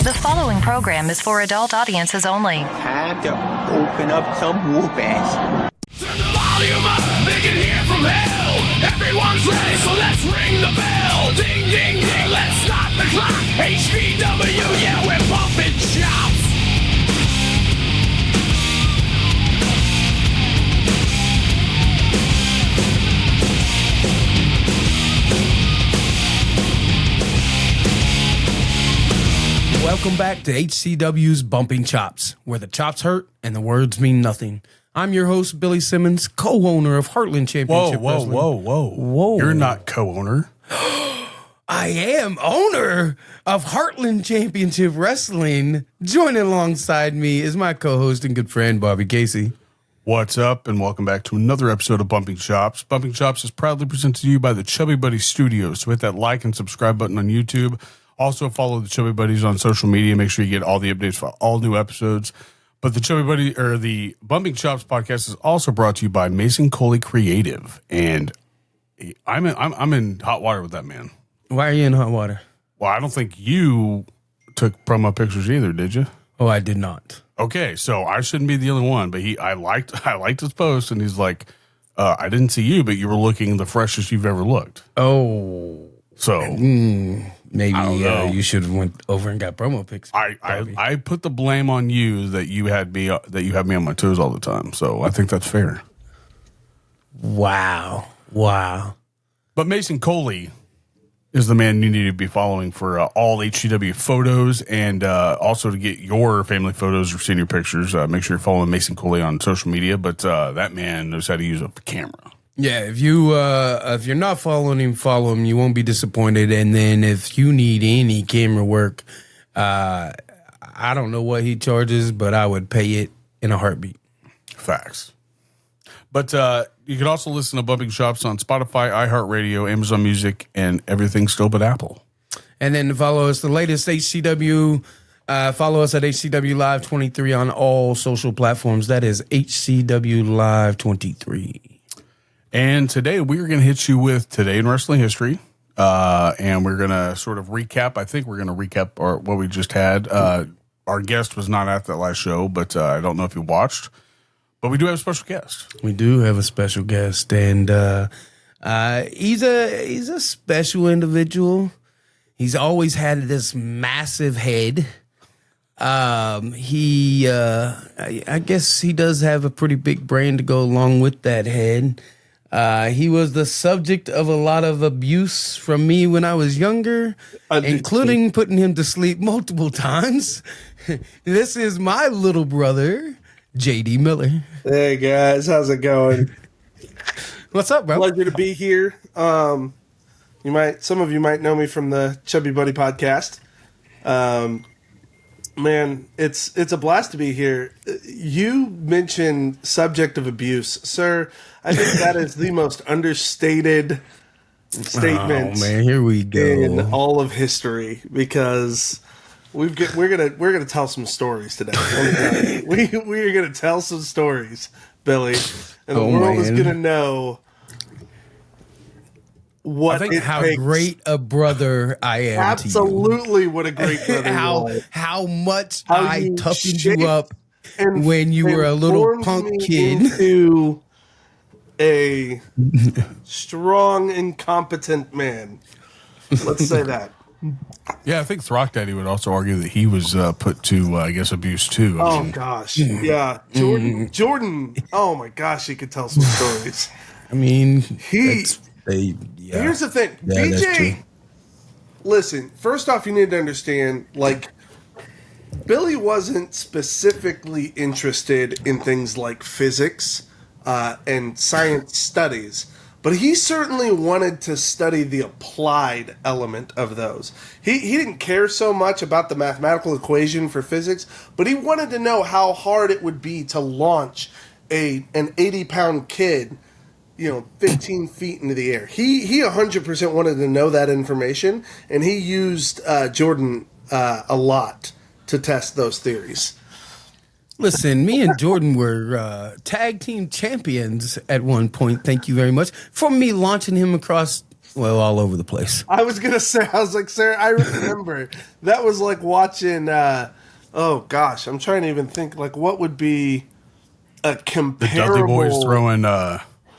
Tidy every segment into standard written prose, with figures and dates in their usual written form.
The following program is for adult audiences only. Time to open up some whoop ass. Turn the volume up, they can hear from hell. Everyone's ready, so let's ring the bell. Ding, ding, ding, let's start the clock. HCW, yeah, we're bumping chops. Welcome back to HCW's Bumping Chops, where the chops hurt and the words mean nothing. I'm your host, Billy Simmons, co-owner of Heartland Championship Wrestling. Whoa. You're not co-owner. I am owner of Heartland Championship Wrestling. Joining alongside me is my co-host and good friend, Bobby Casey. What's up, and welcome back to another episode of Bumping Chops. Bumping Chops is proudly presented to you by the Chubby Buddy Studios. So hit that like and subscribe button on YouTube. Also, follow the Chubby Buddies on social media. Make sure you get all the updates for all new episodes. But the Chubby Buddy or the Bumping Chops podcast is also brought to you by Mason Coley Creative, and I'm in hot water with that man. Why are you in hot water? Well, I don't think you took promo pictures either, did you? Oh, I did not. Okay, so I shouldn't be the only one. But I liked his post, and he's like, I didn't see you, but you were looking the freshest you've ever looked. Oh, so. Maybe you should have went over and got promo pics. I put the blame on you that you had me on my toes all the time. So I think that's fair. Wow. But Mason Coley is the man you need to be following for all HCW photos and also to get your family photos or senior pictures. Make sure you're following Mason Coley on social media. But that man knows how to use a camera. Yeah, if you're not following him, follow him. You won't be disappointed. And then if you need any camera work, I don't know what he charges, but I would pay it in a heartbeat. Facts. But you can also listen to Bumping Chops on Spotify, iHeartRadio, Amazon Music, and everything still but Apple. And then to follow us, the latest HCW, follow us at HCW Live 23 on all social platforms. That is HCW Live 23. And today we're going to hit you with Today in Wrestling History, and we're going to sort of recap. I think we're going to recap what we just had. Our guest was not at that last show, but I don't know if you watched. But we do have a special guest. We do have a special guest, and he's a special individual. He's always had this massive head. I guess he does have a pretty big brain to go along with that head. He was the subject of a lot of abuse from me when I was younger, including putting him to sleep multiple times. This is my little brother, JD Miller. Hey guys, how's it going? What's up, bro? Pleasure to be here. Some of you might know me from the Chubby Buddy podcast. Man, it's a blast to be here. You mentioned subject of abuse, sir. I think that is the most understated statement. Oh man, here we go. In all of history, because we're gonna tell some stories today. we are gonna tell some stories, Billy, and the world is gonna know what how great a brother I am. Absolutely, what a great brother how much I toughened you up when you were a little punk kid into a strong, incompetent man. Let's say that. Yeah, I think Throck Daddy would also argue that he was put to, I guess, abuse too. Gosh, yeah, Jordan. Oh my gosh, he could tell some stories. I mean, here's the thing, yeah, BJ. Listen, first off, you need to understand, Billy wasn't specifically interested in things like physics and science studies, but he certainly wanted to study the applied element of those. He didn't care so much about the mathematical equation for physics, but he wanted to know how hard it would be to launch an 80-pound kid 15 feet into the air. He 100% wanted to know that information, and he used Jordan a lot to test those theories. Listen, me and Jordan were tag team champions at one point. Thank you very much for me launching him across Well, all over the place. I was gonna say, I was like, Sarah, I remember that was like watching. Oh gosh, I'm trying to even think. Like, what would be a The comparable? Dudley Boys throwing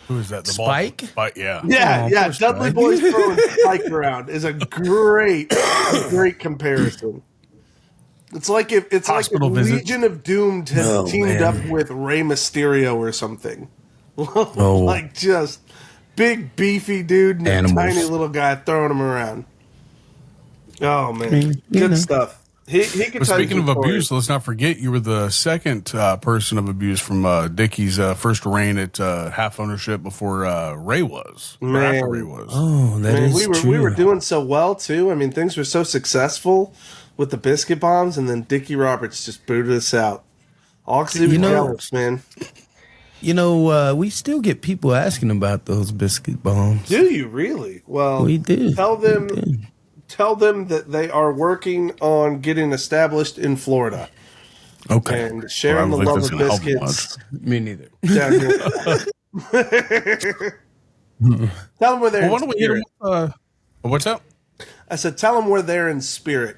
who is that? The Spike? Ball? Spike, yeah. Yeah, Oh, yeah. poor Dudley Spike. Boys throwing Spike around is a great comparison. It's like if Hospital visits. Legion of Doomed had teamed up with Rey Mysterio or something. Like just big beefy dude and Animals. a tiny little guy throwing him around. Oh man, you good know. stuff. He could But tell you speaking of some stories. abuse, let's not forget you were the second person of abuse from Dickie's first reign at half ownership before Ray was. Or Man. after Ray was. Oh, that Man, is true. we were doing so well too. I mean, things were so successful with the biscuit bombs, and then Dickie Roberts just booted us out. All because he was jealous, man. You know, we still get people asking about those biscuit bombs. Do you really? Well, We do. Tell them, We do. tell them that they are working on getting established in Florida Okay. and sharing Well, I the don't love think of that's gonna help biscuits Me neither. down here. Tell them where they're Well, why in don't we hit spirit. him with, what's up? I said, tell them where they're in spirit.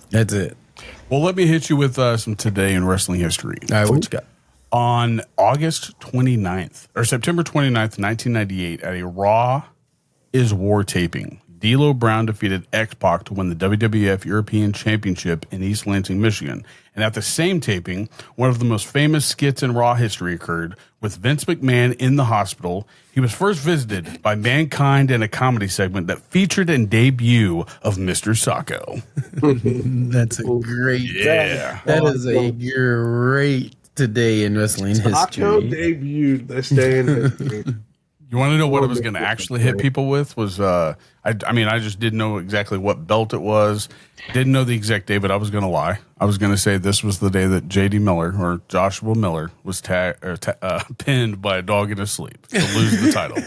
That's it. Well, let me hit you with some today in wrestling history. All right, what you got? On August 29th, or September 29th, 1998, at a Raw is War taping, D'Lo Brown defeated X-Pac to win the WWF European Championship in East Lansing, Michigan. And at the same taping, one of the most famous skits in Raw history occurred with Vince McMahon in the hospital. He was first visited by Mankind in a comedy segment that featured a debut of Mr. Sacco. That's a great. Yeah. That is a great today in wrestling Taco history. debuted this day in history. You want to know what I was going to actually hit people with? Was I mean, I just didn't know exactly what belt it was. Didn't know the exact day, but I was going to lie. I was going to say this was the day that J.D. Miller or Joshua Miller was pinned by a dog in his sleep to lose the title.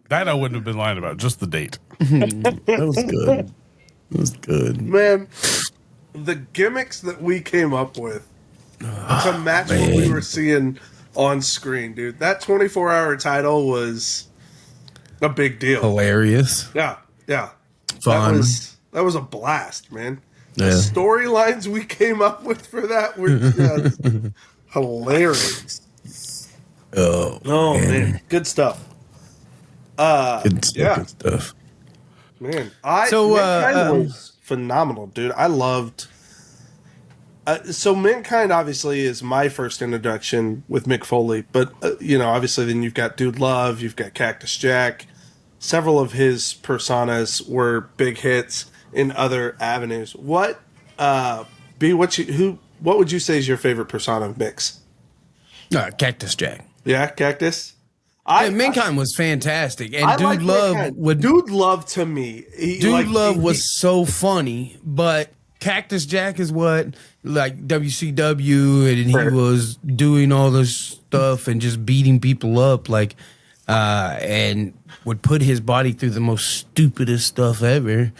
That I wouldn't have been lying about. Just the date. That was good. That was good. Man, the gimmicks that we came up with to match what we were seeing on screen, dude. That 24-hour title was a big deal. Hilarious. Yeah, yeah. Fun. That was a blast, man. The Yeah. storylines we came up with for that were just hilarious. Oh, Man. Good stuff. good stuff. yeah. Good stuff. Man, So, Mankind was phenomenal, dude. I loved. So Mankind obviously is my first introduction with Mick Foley, but obviously then you've got Dude Love, you've got Cactus Jack. Several of his personas were big hits in other avenues. What what would you say is your favorite persona of Mick's? Cactus Jack. Yeah, Cactus. Mankind was fantastic, and I Dude like Love Mankind. would. Dude Love to me. Dude Love was so funny, but Cactus Jack is what like WCW, and he was doing all this stuff and just beating people up, like, and would put his body through the most stupidest stuff ever.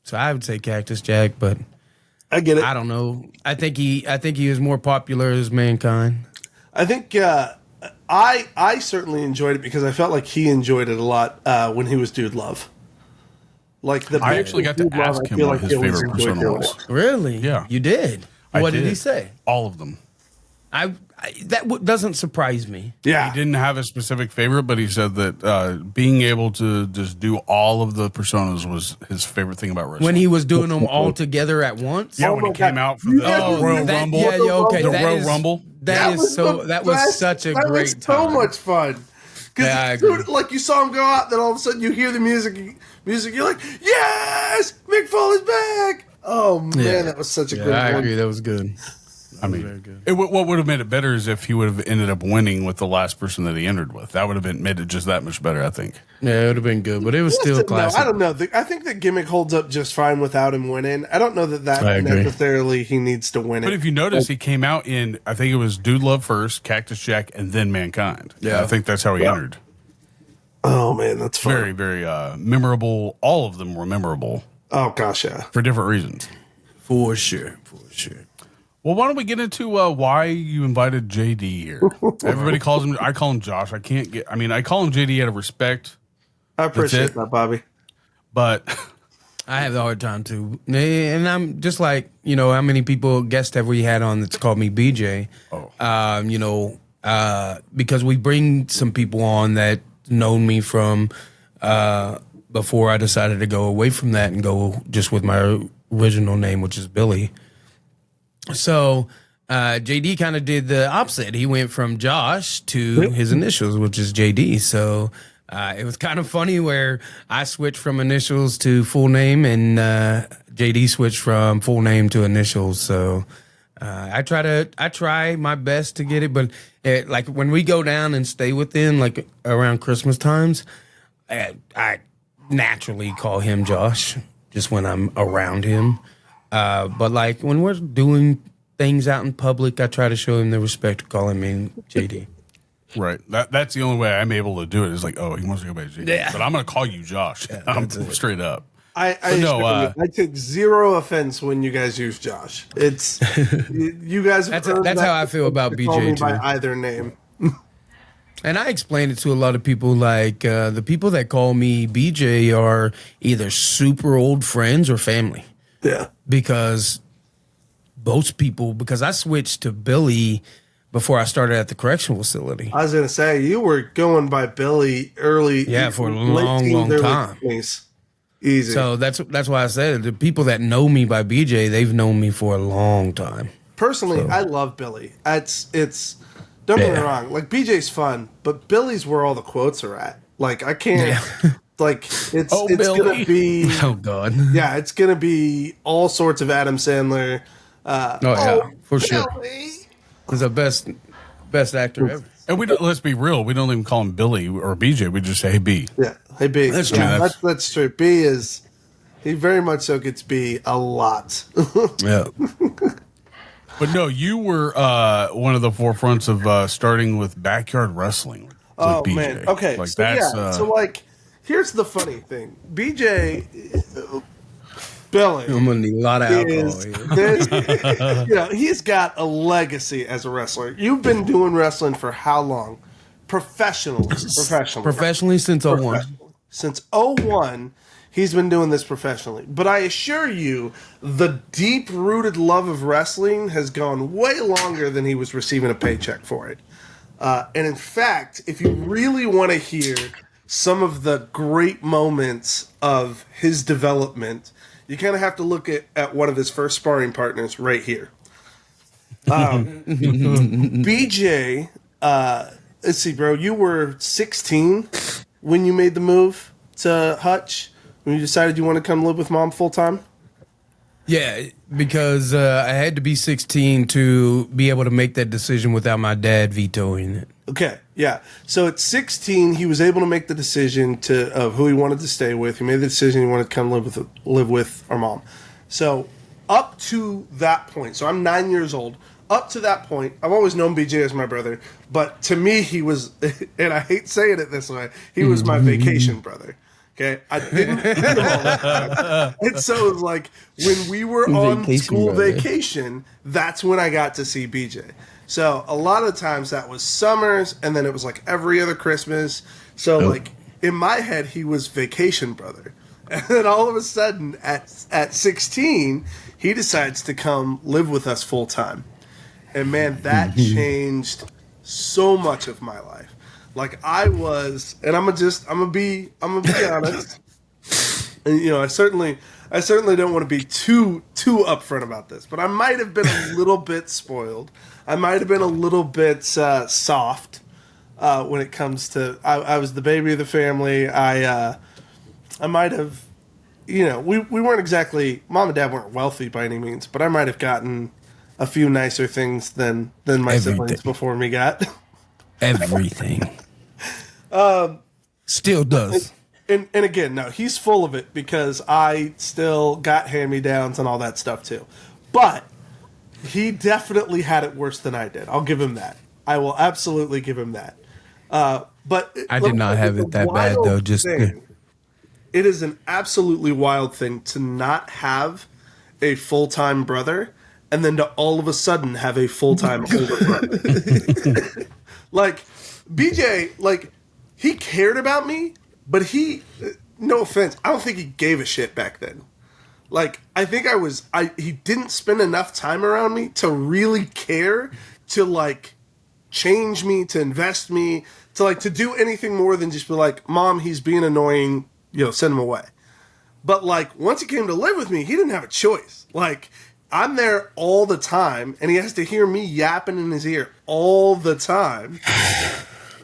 So I would say Cactus Jack, but I get it. I don't know. I think he was more popular as Mankind. I think I certainly enjoyed it because I felt like he enjoyed it a lot when he was Dude Love. Like I actually got to Dude Love, ask I him feel what like his he always favorite enjoyed persona doing was. it. Really? Yeah. You did? What did he say? All of them. That doesn't surprise me. Yeah, He didn't have a specific favorite, but he said that being able to just do all of the personas was his favorite thing about wrestling. When he was doing them all together at once? yeah, Oh when my he came God. out for the Oh, Royal that- Rumble, Yeah, okay. the that Royal is- Rumble. That is so. That was such a great was so time. much fun. Yeah, I Because agree. like you saw him go out, then all of a sudden you hear the music. You're like, yes, Mick Foley's back. Oh man, Yeah. that was such a Yeah, good I one. agree. That was good. I mean, what would have made it better is if he would have ended up winning with the last person that he entered with. That would have made it just that much better, I think. Yeah, it would have been good, but it was still No, classic. I don't know. I think the gimmick holds up just fine without him winning. I don't know that I agree. necessarily he needs to win it. But if you notice, he came out in, I think it was Dude Love first, Cactus Jack, and then Mankind. Yeah. I think that's how he entered. Oh man, that's fun. Very, very memorable. All of them were memorable Oh gosh, yeah. for different reasons. For sure. For sure. Well, why don't we get into why you invited JD here? Everybody calls him. I call him Josh. I call him JD out of respect. I appreciate that, Bobby. But I have the hard time too, and I'm just like, how many guests have we had on that's called me BJ? Because we bring some people on that known me from before I decided to go away from that and go just with my original name, which is Billy. So JD kind of did the opposite. He went from Josh to his initials, which is JD. So it was kind of funny where I switched from initials to full name, and JD switched from full name to initials. So I try my best to get it, but like when we go down and stay within like around Christmas times, I naturally call him Josh just when I'm around him. But like when we're doing things out in public, I try to show him the respect of calling me JD. Right. That's the only way I'm able to do it. Is like, oh, he wants to go by JD. Yeah. But I'm going to call you Josh. Yeah, I'm straight up. I take zero offense when you guys use Josh. It's you guys. That's how I feel about BJ call me too. by either name. And I explained it to a lot of people. Like the people that call me BJ are either super old friends or family. Yeah. Because I switched to Billy before I started at the correctional facility. I was gonna say you were going by Billy early. Yeah, for a long time. Easy. So that's why I said it. The people that know me by BJ, they've known me for a long time. Personally, I love Billy. It's don't get me wrong. Like BJ's fun, but Billy's where all the quotes are at. Like I can't. Yeah. Like it's gonna be. Oh God. Yeah, it's gonna be all sorts of Adam Sandler. For sure. He's the best actor ever. And let's be real. We don't even call him Billy or BJ. We just say, "Hey B." Yeah, hey B. That's true. That's true. B he very much so gets B a lot. Yeah. But no, you were one of the forefronts of starting with backyard wrestling. Oh BJ. Man. Okay. Like so like, here's the funny thing. BJ. Billy. I'm gonna need a lot of alcohol. He's got a legacy as a wrestler. You've been doing wrestling for how long? Professionally since 01. Since 01, he's been doing this professionally. But I assure you, the deep-rooted love of wrestling has gone way longer than he was receiving a paycheck for it. And in fact, if you really want to hear some of the great moments of his development, you kind of have to look at one of his first sparring partners right here. BJ, let's see, bro, you were 16 when you made the move to Hutch, when you decided you want to come live with Mom full time? Yeah, because I had to be 16 to be able to make that decision without my dad vetoing it. Okay, yeah. So at 16, he was able to make the decision of who he wanted to stay with. He made the decision he wanted to come live with our mom. So up to that point, so I'm 9 years old. Up to that point, I've always known BJ as my brother, but to me, he was, and I hate saying it this way, he was my vacation brother. Okay, I didn't see him all the time. And so it was like when we were on school vacation, that's when I got to see BJ. So a lot of times that was summers, and then it was like every other Christmas. So like in my head, he was vacation brother. And then all of a sudden at 16, he decides to come live with us full time. And man, that changed so much of my life. Like I was, and I'm gonna be honest. And I certainly don't want to be too upfront about this, but I might have been a little bit spoiled. I might have been a little bit soft when it comes to. I was the baby of the family. I might have, we weren't exactly, Mom and Dad weren't wealthy by any means, but I might have gotten a few nicer things than my siblings before me got. Everything. Still does. And again, no, he's full of it because I still got hand-me-downs and all that stuff too. But he definitely had it worse than I did. I'll give him that. I will absolutely give him that. But I did not have it that bad though. It is an absolutely wild thing to not have a full-time brother and then to all of a sudden have a full-time older brother. Like, BJ, like, he cared about me, but he, no offense, I don't think he gave a shit back then. Like, I think he didn't spend enough time around me to really care, to, like, change me, to invest me, to, like, to do anything more than just be like, Mom, he's being annoying, send him away. But, like, once he came to live with me, he didn't have a choice. Like, I'm there all the time, and he has to hear me yapping in his ear all the time.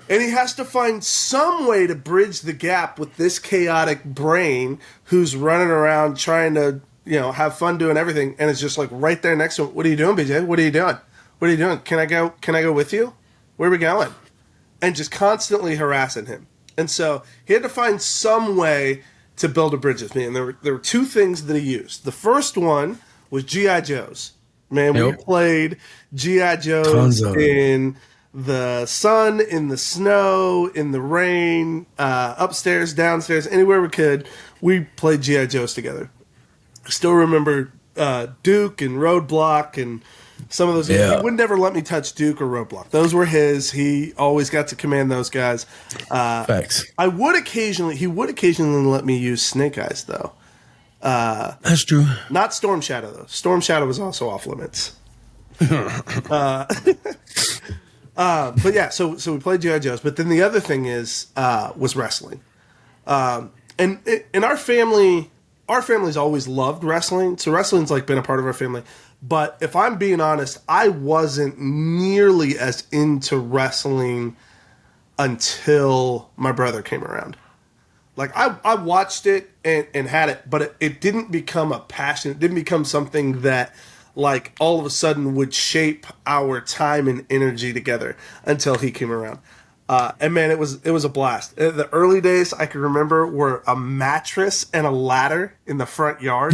And he has to find some way to bridge the gap with this chaotic brain who's running around trying to, have fun doing everything. And it's just like right there next to him. What are you doing, BJ? What are you doing? What are you doing? Can I go with you? Where are we going? And just constantly harassing him. And so he had to find some way to build a bridge with me. And there were two things that he used. The first one was G.I. Joes. Man, we played G.I. Joes in the sun, in the snow, in the rain, upstairs, downstairs, anywhere we could. We played G.I. Joes together. I still remember Duke and Roadblock and some of those. Yeah. He would never let me touch Duke or Roadblock. Those were his. He always got to command those guys. Facts. He would occasionally let me use Snake Eyes, though. That's true. Not Storm Shadow, though. Storm Shadow was also off limits. But yeah, so we played G.I. Joes. But then the other thing was wrestling. And in our family's always loved wrestling. So wrestling's like been a part of our family. But if I'm being honest, I wasn't nearly as into wrestling until my brother came around. Like I watched it and had it, but it didn't become a passion. It didn't become something that, like, all of a sudden would shape our time and energy together until he came around. And man, it was a blast. The early days I can remember were a mattress and a ladder in the front yard.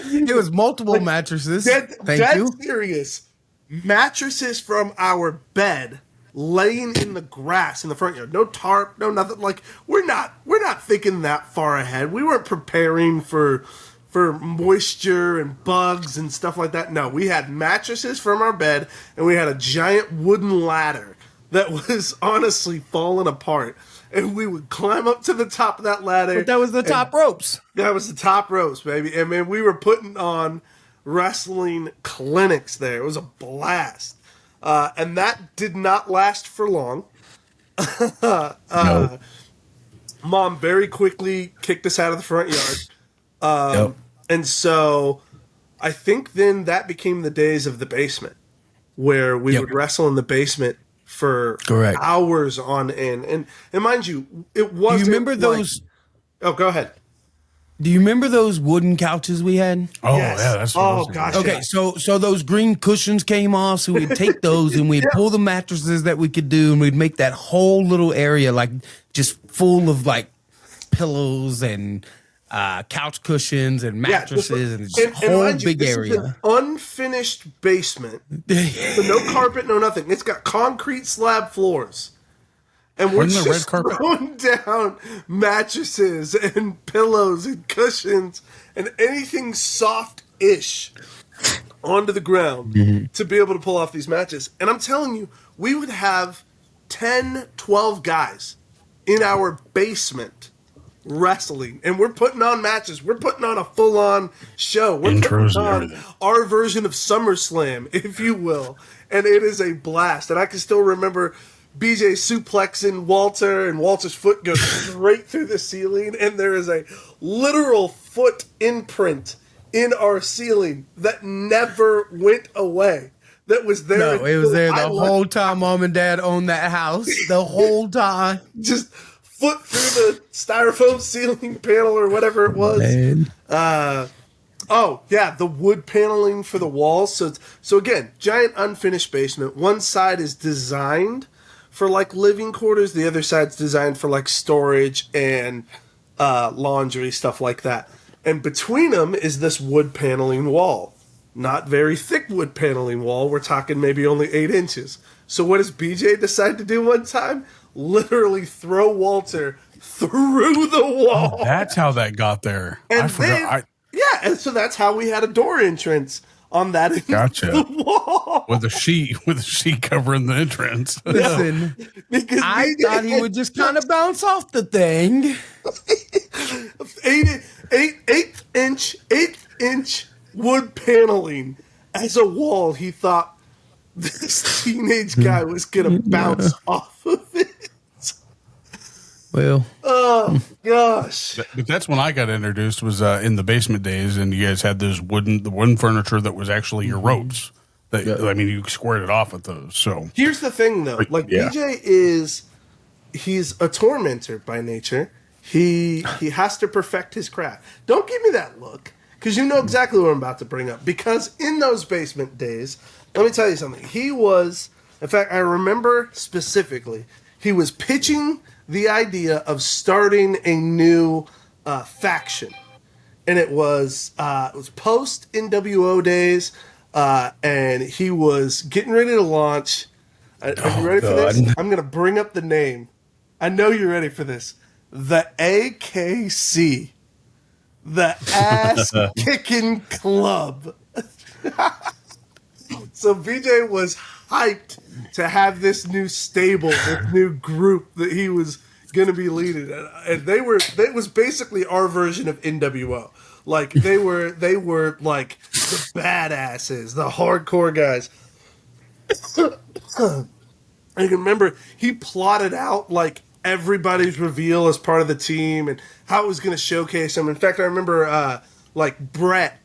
It was multiple mattresses. Thank you. Serious. Mattresses from our bed laying in the grass in the front yard. No tarp, no nothing. Like, we're not thinking that far ahead. We weren't preparing for moisture and bugs and stuff like that. No, we had mattresses from our bed, and we had a giant wooden ladder that was honestly falling apart. And we would climb up to the top of that ladder. But that was the top ropes. That was the top ropes, baby. And man, we were putting on wrestling clinics there. It was a blast. And that did not last for long. No. Mom very quickly kicked us out of the front yard. Yep. And so I think then that became the days of the basement, where we would wrestle in the basement for hours on end. And mind you, it wasn't. Do you remember those? Oh, go ahead. Do you remember those wooden couches we had? Oh, yes. Yeah, that's what I was gosh. Okay, so those green cushions came off, so we'd take those and we'd pull the mattresses that we could do, and we'd make that whole little area like just full of like pillows and couch cushions and mattresses and just a whole big area. Is an unfinished basement. So no carpet, no nothing. It's got concrete slab floors. And we're just throwing down mattresses and pillows and cushions and anything soft-ish onto the ground to be able to pull off these matches. And I'm telling you, we would have 10, 12 guys in our basement wrestling, and we're putting on matches. We're putting on a full-on show. We're putting on our version of SummerSlam, if you will, and it is a blast. And I can still remember BJ suplexing Walter, and Walter's foot goes straight through the ceiling, and there is a literal foot imprint in our ceiling that never went away. That was there. No, it was there the whole time Mom and Dad owned that house. The whole time. Just foot through the styrofoam ceiling panel or whatever it was. The wood paneling for the walls. So again, giant unfinished basement. One side is designed for like living quarters. The other side's designed for like storage and laundry, stuff like that. And between them is this wood paneling wall. Not very thick wood paneling wall. We're talking maybe only 8 inches. So what does BJ decide to do one time? Literally throw Walter through the wall. Oh, that's how that got there. And I forgot. Yeah, and so that's how we had a door entrance on that end Gotcha. of the wall. With a sheet covering the entrance. Listen, Because I BJ thought he would just kind of bounce off the thing. eighth inch wood paneling as a wall. He thought this teenage guy was gonna bounce off of it. Well, Oh gosh! But that's when I got introduced, was in the basement days, and you guys had the wooden furniture that was actually your ropes. I mean, you squared it off with those. So Here's the thing, though. Like Yeah. BJ he's a tormentor by nature. He has to perfect his craft. Don't give me that look, because you know exactly what I'm about to bring up. Because in those basement days, let me tell you something. He was, in fact, I remember specifically, he was pitching the idea of starting a new faction, and it was post NWO days, and he was getting ready to launch. Are you ready for this? I'm going to bring up the name. I know you're ready for this. The AKC, the Ass Kicking Club. So BJ was hyped to have this new stable, this new group that he was going to be leading, and they was basically our version of NWO. Like they were like the badasses, the hardcore guys. I can remember he plotted out like everybody's reveal as part of the team and how it was going to showcase them. In fact, I remember like Brett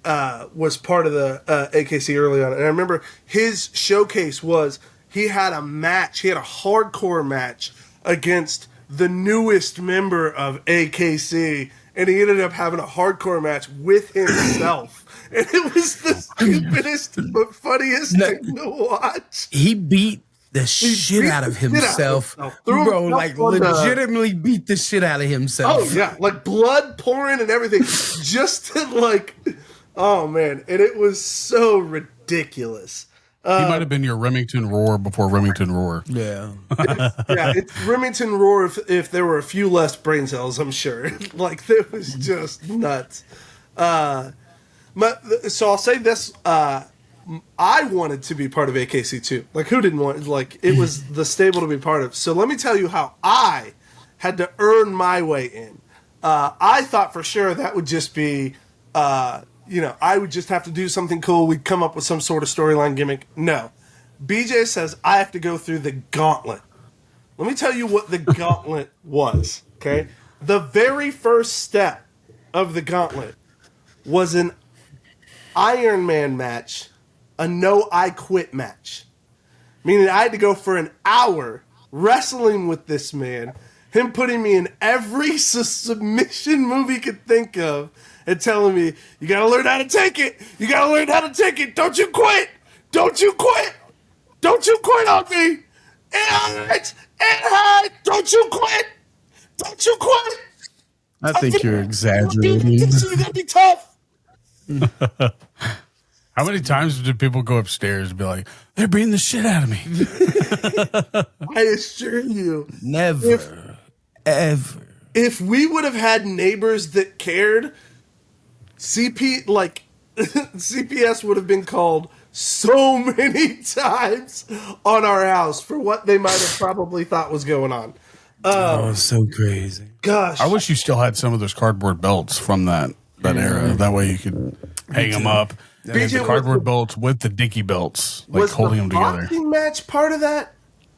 was part of the AKC early on, and I remember his showcase was he had a match, he had a hardcore match against the newest member of AKC, and he ended up having a hardcore match with himself. And it was the stupidest but funniest thing to watch. he beat the shit out of himself. Bro, like legitimately beat the shit out of himself. Oh, yeah. Like blood pouring and everything. Just to like, oh, man. And it was so ridiculous. he might have been your Remington Roar before Remington Roar. Yeah. It's Remington Roar if there were a few less brain cells, I'm sure. Like, it was just nuts. So I'll say this. I wanted to be part of AKC too. Like, who didn't want? Like, it was the stable to be part of. So let me tell you how I had to earn my way in. I thought for sure that would just be, I would just have to do something cool. We'd come up with some sort of storyline gimmick. No. BJ says I have to go through the gauntlet. Let me tell you what the gauntlet was, okay? The very first step of the gauntlet was an Iron Man match, a no I quit match. Meaning I had to go for an hour wrestling with this man, him putting me in every submission move he could think of, and telling me, you gotta learn how to take it. You gotta learn how to take it. Don't you quit. Don't you quit. Don't you quit on me. It hurts. Don't you quit. Don't you quit. I think you're exaggerating. You gotta be tough. How many times did people go upstairs and be like, they're beating the shit out of me? I assure you. Never. Ever. If we would have had neighbors that cared, CPS would have been called so many times on our house for what they might have probably thought was going on. Oh, so crazy. Gosh. I wish you still had some of those cardboard belts from that era. That way you could hang them up. BJ, The cardboard belts with the dicky belts, like was holding the them together. boxing match part of that?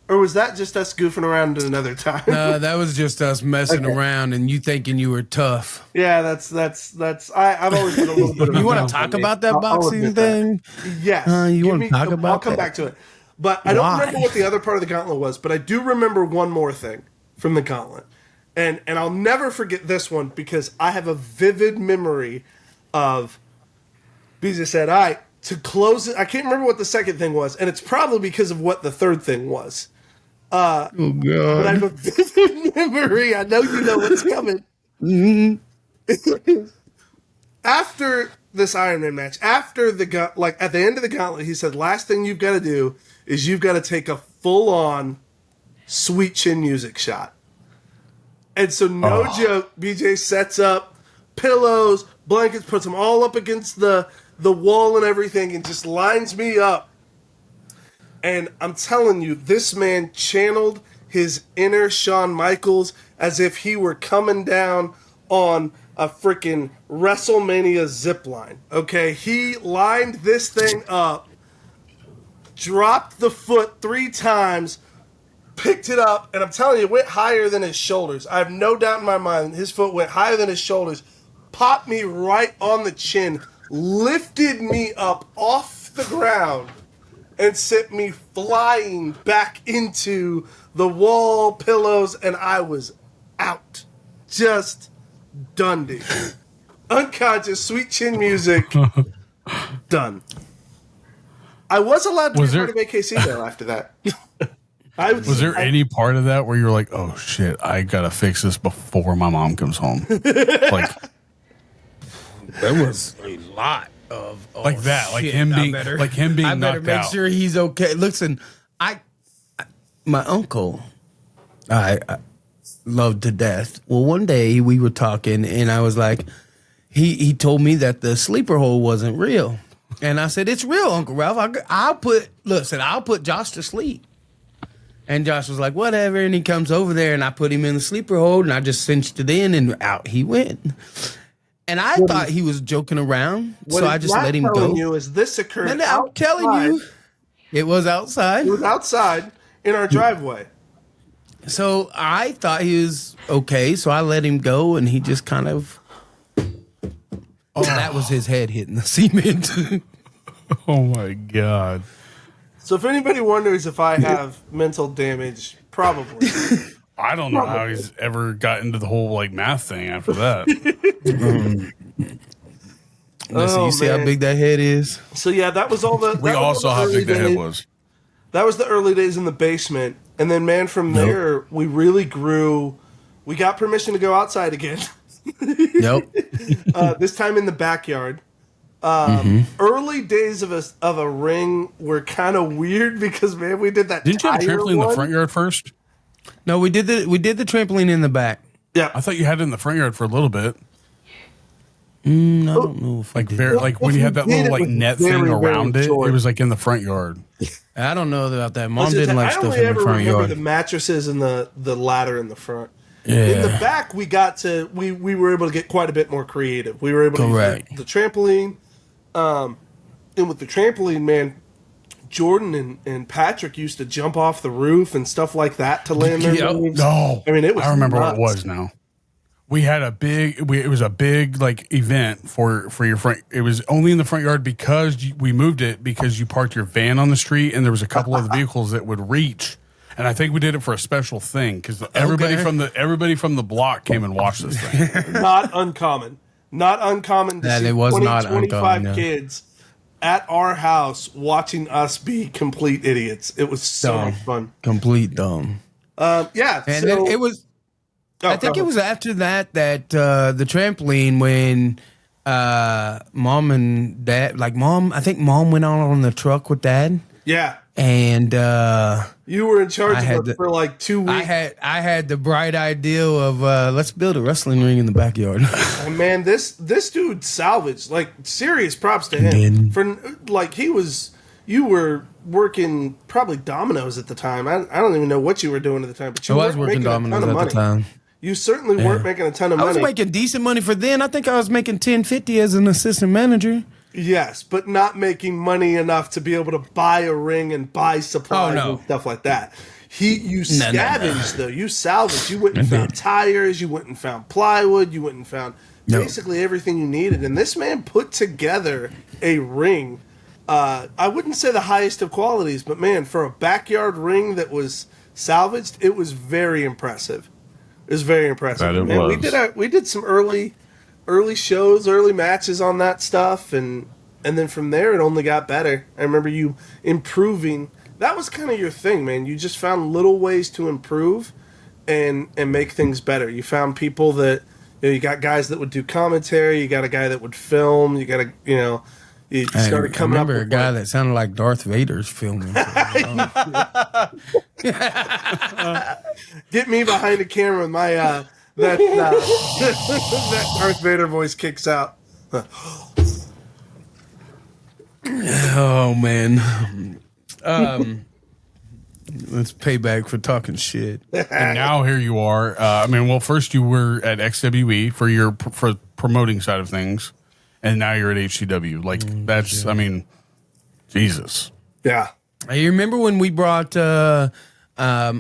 Or was that just us goofing around at another time? That was just us messing around and you thinking you were tough. Yeah, that's. I've always been a little bit of You a want dumb to talk for me. about that I'll boxing admit that. thing? Yes. You Give wanna me- talk about I'll come that? back to it. But I don't Why? remember what the other part of the gauntlet was, but I do remember one more thing from the gauntlet. And I'll never forget this one because I have a vivid memory of BJ said, all right, to close it, I can't remember what the second thing was, and it's probably because of what the third thing was. Oh, God. But I have a vivid memory. I know you know what's coming. After this Iron Man match, after at the end of the gauntlet, he said, last thing you've got to do is you've got to take a full-on Sweet Chin Music shot. And so, no joke, BJ sets up, pillows, blankets, puts them all up against the wall and everything, and just lines me up. And I'm telling you, this man channeled his inner Shawn Michaels as if he were coming down on a freaking WrestleMania zipline. Okay, he lined this thing up, dropped the foot 3 times, picked it up, and I'm telling you, it went higher than his shoulders. I have no doubt in my mind his foot went higher than his shoulders, popped me right on the chin, lifted me up off the ground, and sent me flying back into the wall, pillows, and I was out. Just Dundee. Unconscious, sweet chin music. Done. I was allowed to be part of AKC though after that. Was there any part of that where you're like, oh shit, I gotta fix this before my mom comes home? Like, there was a lot of like that, like him being I better knocked make out. sure he's okay. Listen, my uncle, I loved to death. Well, one day we were talking, and I was like, he told me that the sleeper hole wasn't real, and I said, it's real, Uncle Ralph. I'll put Josh to sleep. And Josh was like, whatever, and he comes over there, and I put him in the sleeper hole, and I just cinched it in, and out he went. And I thought he was joking around, so I just let him go. What I'm telling you is this occurred And I'm telling you, it was outside. It was outside in our driveway. So I thought he was okay, so I let him go, and he just kind of... Oh, that was his head hitting the cement. Oh, my God. So if anybody wonders if I have mental damage, probably. I don't know how he's ever got into the whole like math thing after that. Listen, you see how big that head is? So yeah, that was all the. We all saw how big the head was. That was the early days in the basement, and then man, from there we really grew. We got permission to go outside again. Nope. This time in the backyard. Early days of a ring were kind of weird because man, we did that. Didn't you have a trampoline in the front yard first? No, we did the trampoline in the back. Yeah, I thought you had it in the front yard for a little bit. I don't know if like when you had that little like net thing around it, it was like in the front yard. I don't know about that. Mom didn't like stuff in the front yard. The mattresses and the ladder in the front. Yeah. In the back, we were able to get quite a bit more creative. We were able to use the trampoline. And with the trampoline, man, Jordan and Patrick used to jump off the roof and stuff like that to land their moves. No, I mean, it was. I remember nuts. what it was now. We had it was a big like event for your front. It was only in the front yard because we moved it because you parked your van on the street and there was a couple of the vehicles that would reach. And I think we did it for a special thing because everybody from the block came and watched this thing. Not uncommon. Not uncommon to see it was 25 kids at our house watching us be complete idiots. It was so much fun. Complete dumb. Yeah. And then it was... I think it was after that the trampoline when mom and dad... I think mom went on the truck with dad. Yeah. And you were in charge of it for like 2 weeks. I had the bright idea of let's build a wrestling ring in the backyard. And man, this dude salvaged, like, serious props to him. For like you were working probably Domino's at the time. I don't even know what you were doing at the time, but you was working Domino's at the time. You certainly weren't making a ton of money. I was making decent money for then. I think I was making $10.50 as an assistant manager. Yes, but not making money enough to be able to buy a ring and buy supplies and stuff like that. You scavenged though. You salvaged. You went and found tires. You went and found plywood. You went and found basically everything you needed. And this man put together a ring. I wouldn't say the highest of qualities, but man, for a backyard ring that was salvaged, it was very impressive. It was very impressive. Man, we did some early shows, early matches on that stuff, and then from there it only got better. I remember you improving. That was kind of your thing, man. You just found little ways to improve and make things better. You found people that you got guys that would do commentary. You got a guy that would film. You got you started coming up. I remember a guy that sounded like Darth Vader's filming. Get me behind the camera with that Darth Vader voice kicks out. Oh man. Let's pay back for talking shit. And now here you are. First you were at XWE for promoting side of things, and now you're at HCW. Like that's, Jesus. Yeah. You remember when we brought? I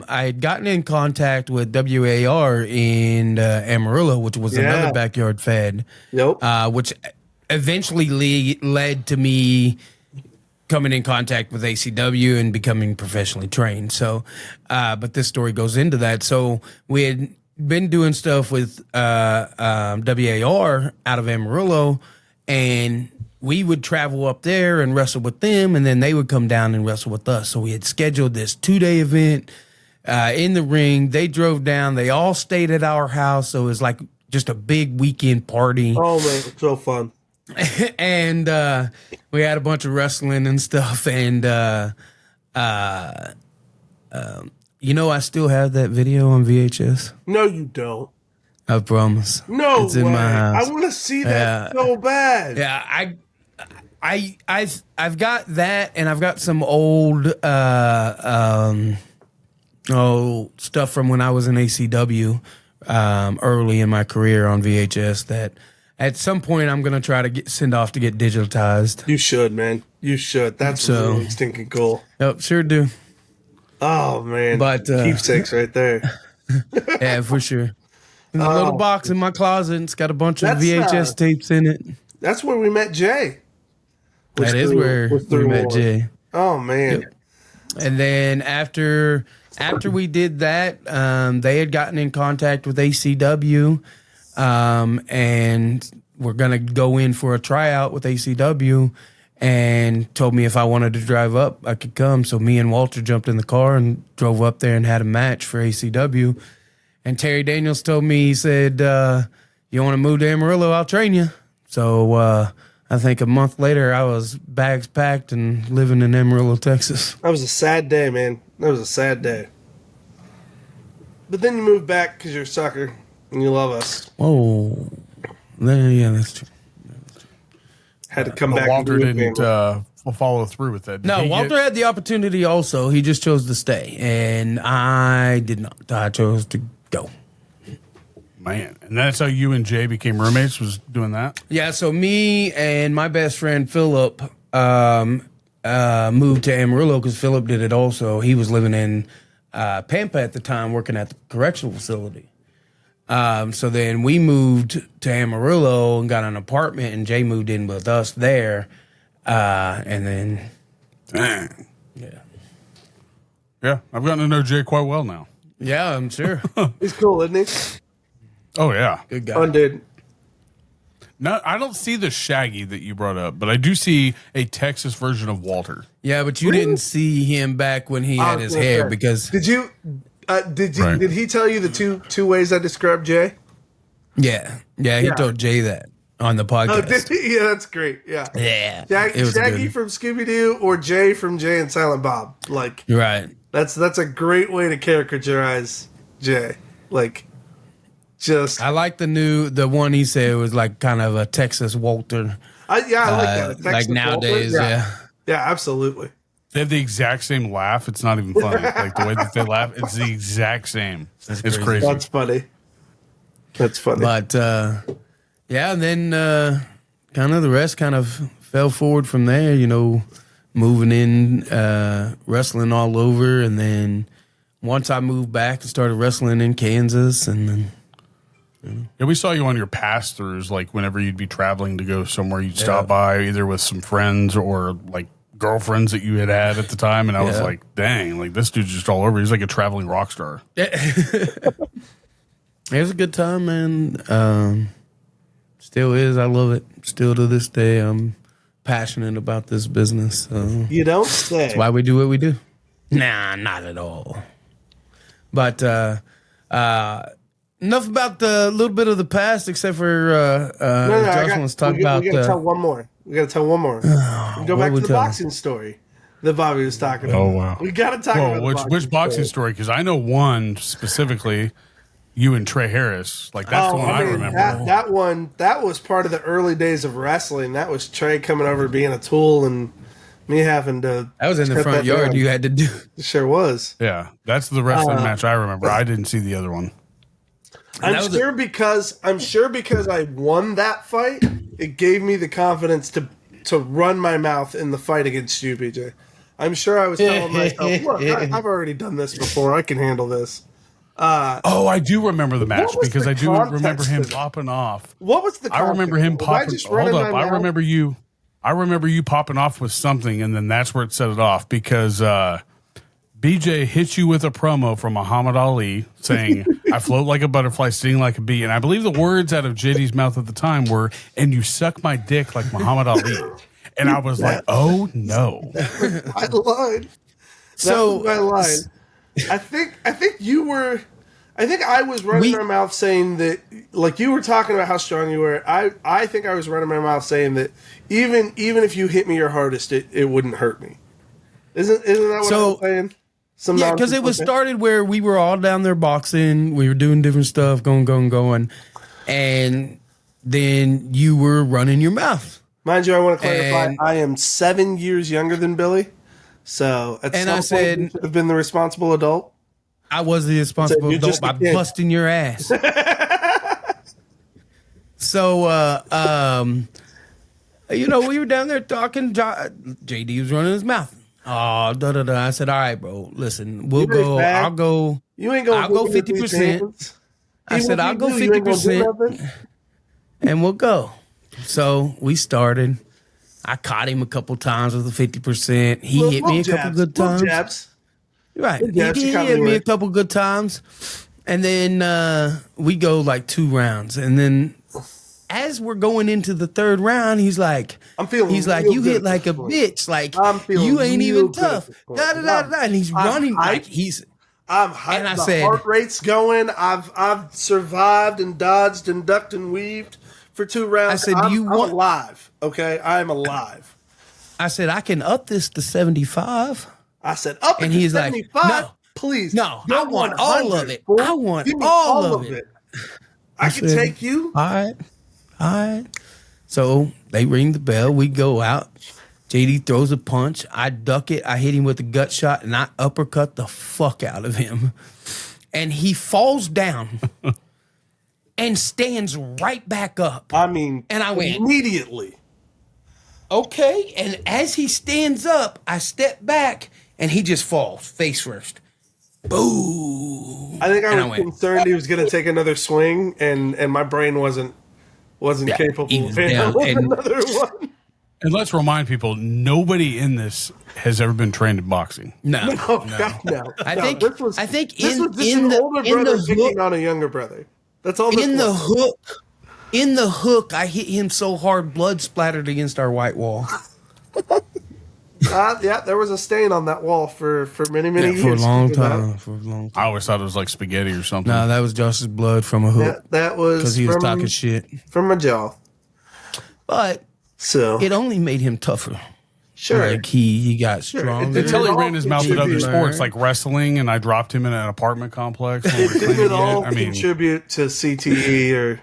had gotten in contact with WAR in Amarillo, which was another backyard fed. Yep. Which eventually led to me coming in contact with ACW and becoming professionally trained. So, but this story goes into that. So we had been doing stuff with WAR out of Amarillo, and we would travel up there and wrestle with them, and then they would come down and wrestle with us. So we had scheduled this 2-day event in the ring. They drove down. They all stayed at our house, so it was like just a big weekend party. Oh, man, so fun. And we had a bunch of wrestling and stuff. And, I still have that video on VHS. No, you don't. I promise. No it's in way. my house. I want to see that so bad. Yeah, I've got that, and I've got some old stuff from when I was in ACW early in my career on VHS that at some point I'm gonna try to send off to get digitized. You should, man. You should. That's really stinking cool. Yep, sure do. Oh man, but keepsakes right there. Yeah, for sure. There's a little box in my closet. And it's got a bunch of VHS tapes in it. That's where we met Jay. That is where we met Jay. Oh man! Yep. And then after we did that, they had gotten in contact with ACW, and we're gonna go in for a tryout with ACW, and told me if I wanted to drive up, I could come. So me and Walter jumped in the car and drove up there and had a match for ACW. And Terry Daniels told me, he said, "You want to move to Amarillo? I'll train you." So I think a month later, I was bags packed and living in Amarillo, Texas. That was a sad day, man. That was a sad day. But then you moved back because you're a sucker and you love us. Oh, yeah, that's true. Had to come back. Walter didn't follow through with that. No, Walter had the opportunity also. He just chose to stay, and I did not. I chose to go. Man, and that's how you and Jay became roommates, was doing that? Yeah, so me and my best friend Philip moved to Amarillo because Philip did it also. He was living in Pampa at the time, working at the correctional facility. So then we moved to Amarillo and got an apartment, and Jay moved in with us there. And then, yeah, I've gotten to know Jay quite well now. Yeah, I'm sure. He's cool, isn't he? Oh yeah, Good guy. Fun dude. No, I don't see the Shaggy that you brought up, but I do see a Texas version of Walter. Yeah, but you didn't see him back when he had his hair because did you? Did he tell you the two ways I described Jay? Yeah, he told Jay that on the podcast. Oh, did he? Yeah, that's great. Yeah, Yeah, Shaggy from Scooby Doo or Jay from Jay and Silent Bob. Like, right. That's a great way to caricaturize Jay. Like, just I like the one he said was like kind of a Texas Walter. I like that. Texas Like nowadays, Walter. yeah. Yeah, absolutely. They have the exact same laugh. It's not even funny. Like the way that they laugh, it's the exact same. It's crazy. That's funny. But yeah, and then kind of the rest kind of fell forward from there, moving in, wrestling all over. And then once I moved back and started wrestling in Kansas, and then. Yeah, we saw you on your pass-throughs, like whenever you'd be traveling to go somewhere, you'd stop by either with some friends or like girlfriends that you had at the time. And I was like, dang, like this dude's just all over. He's like a traveling rock star. It was a good time, man. Still is. I love it. Still to this day, I'm passionate about this business. So you don't say. That's why we do what we do. Nah, not at all. But enough about the little bit of the past, except for Josh wants to talk about. We got to tell one more. Go back to the boxing story that Bobby was talking about. Oh wow, we got to talk about which boxing story? Because I know one specifically. you and Trey Harris. Like that's the one I remember. That was part of the early days of wrestling. That was Trey coming over being a tool and me having to. That was in the front yard. You had to do. It sure was. Yeah, that's the wrestling match I remember. I didn't see the other one. I'm sure because I won that fight, it gave me the confidence to run my mouth in the fight against you, BJ. I'm sure I was telling myself, look, I've already done this before. I can handle this. I do remember the match because I do remember him popping off. What was the context? I remember him popping. Hold up. I remember you popping off with something, and then that's where it set it off because BJ hit you with a promo from Muhammad Ali saying, I float like a butterfly, sting like a bee. And I believe the words out of JD's mouth at the time were, and you suck my dick like Muhammad Ali. And I was like, oh no. I lied. So I lied. I think I was running my mouth saying that, like you were talking about how strong you were. I think I was running my mouth saying that even if you hit me your hardest, it wouldn't hurt me. Isn't that what I was saying? Yeah, because it was started where we were all down there boxing. We were doing different stuff, going. And then you were running your mouth. Mind you, I want to clarify, I am 7 years younger than Billy. So at some point, you should have been the responsible adult. I was the responsible adult by busting your ass. So, we were down there talking. JD was running his mouth. Oh, I said, all right, bro, listen, we'll go. I'll go. You ain't gonna. I'll go 50%. I said, I'll go 50%, and we'll go. So we started. I caught him a couple times with the 50%. He hit me a couple good times. Right. He hit me a couple good times. And then we go like 2 rounds. And then as we're going into the 3rd round, he's like, you hit like a bitch. Like, you ain't even tough. And he's running like he's. I'm hyped. And I said, heart rate's going. I've survived and dodged and ducked and weaved for 2 rounds. I said, I'm alive. Okay, I'm alive. I said, I can up this to 75. I said, up and to he's 75? Like, no, please. No, I want all of it. I want all of it. I can take you. All right. So they ring the bell. We go out. JD throws a punch. I duck it. I hit him with a gut shot, and I uppercut the fuck out of him. And he falls down and stands right back up. I mean, and I went immediately. Okay. And as he stands up, I step back, and he just falls face first. Boom. I think I was concerned he was going to take another swing, and my brain wasn't capable of handling another one. And let's remind people, nobody in this has ever been trained in boxing. No. I think this was an older brother picking on a younger brother. That's all. In the hook, I hit him so hard, blood splattered against our white wall. Yeah, there was a stain on that wall for many years. For a long time. I always thought it was like spaghetti or something. No, that was Josh's blood from a hook. That was because he was talking shit from my jaw. But it only made him tougher. Sure, like he got stronger. Until he ran his mouth at other sports like wrestling, and I dropped him in an apartment complex. It didn't all contribute to CTE or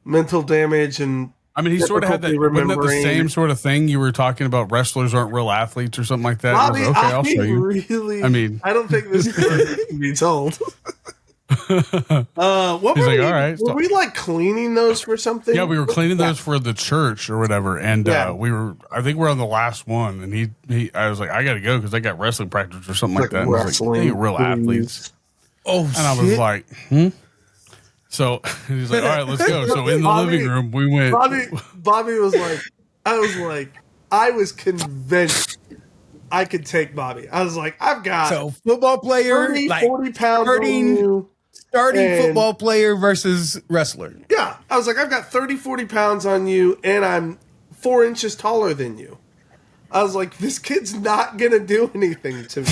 mental damage and. I mean, he sort of had that. Wasn't that the same sort of thing you were talking about? Wrestlers aren't real athletes or something like that. Bobby, I'll show you. I don't think this can be told. What He's like, all right. Were we like cleaning those for something? Yeah, we were cleaning those for the church or whatever, and we were. I think we're on the last one, and I was like, I got to go because I got wrestling practice or something like that. And I was like, they ain't real athletes. Oh, and I was like, So he's like, all right, let's go. So in the living room, we went. Bobby was like, I was convinced I could take Bobby. I was like, I've got football player, 40 pounds starting football player versus wrestler. Yeah. I was like, I've got 30, 40 pounds on you, and I'm 4 inches taller than you. I was like, this kid's not going to do anything to me.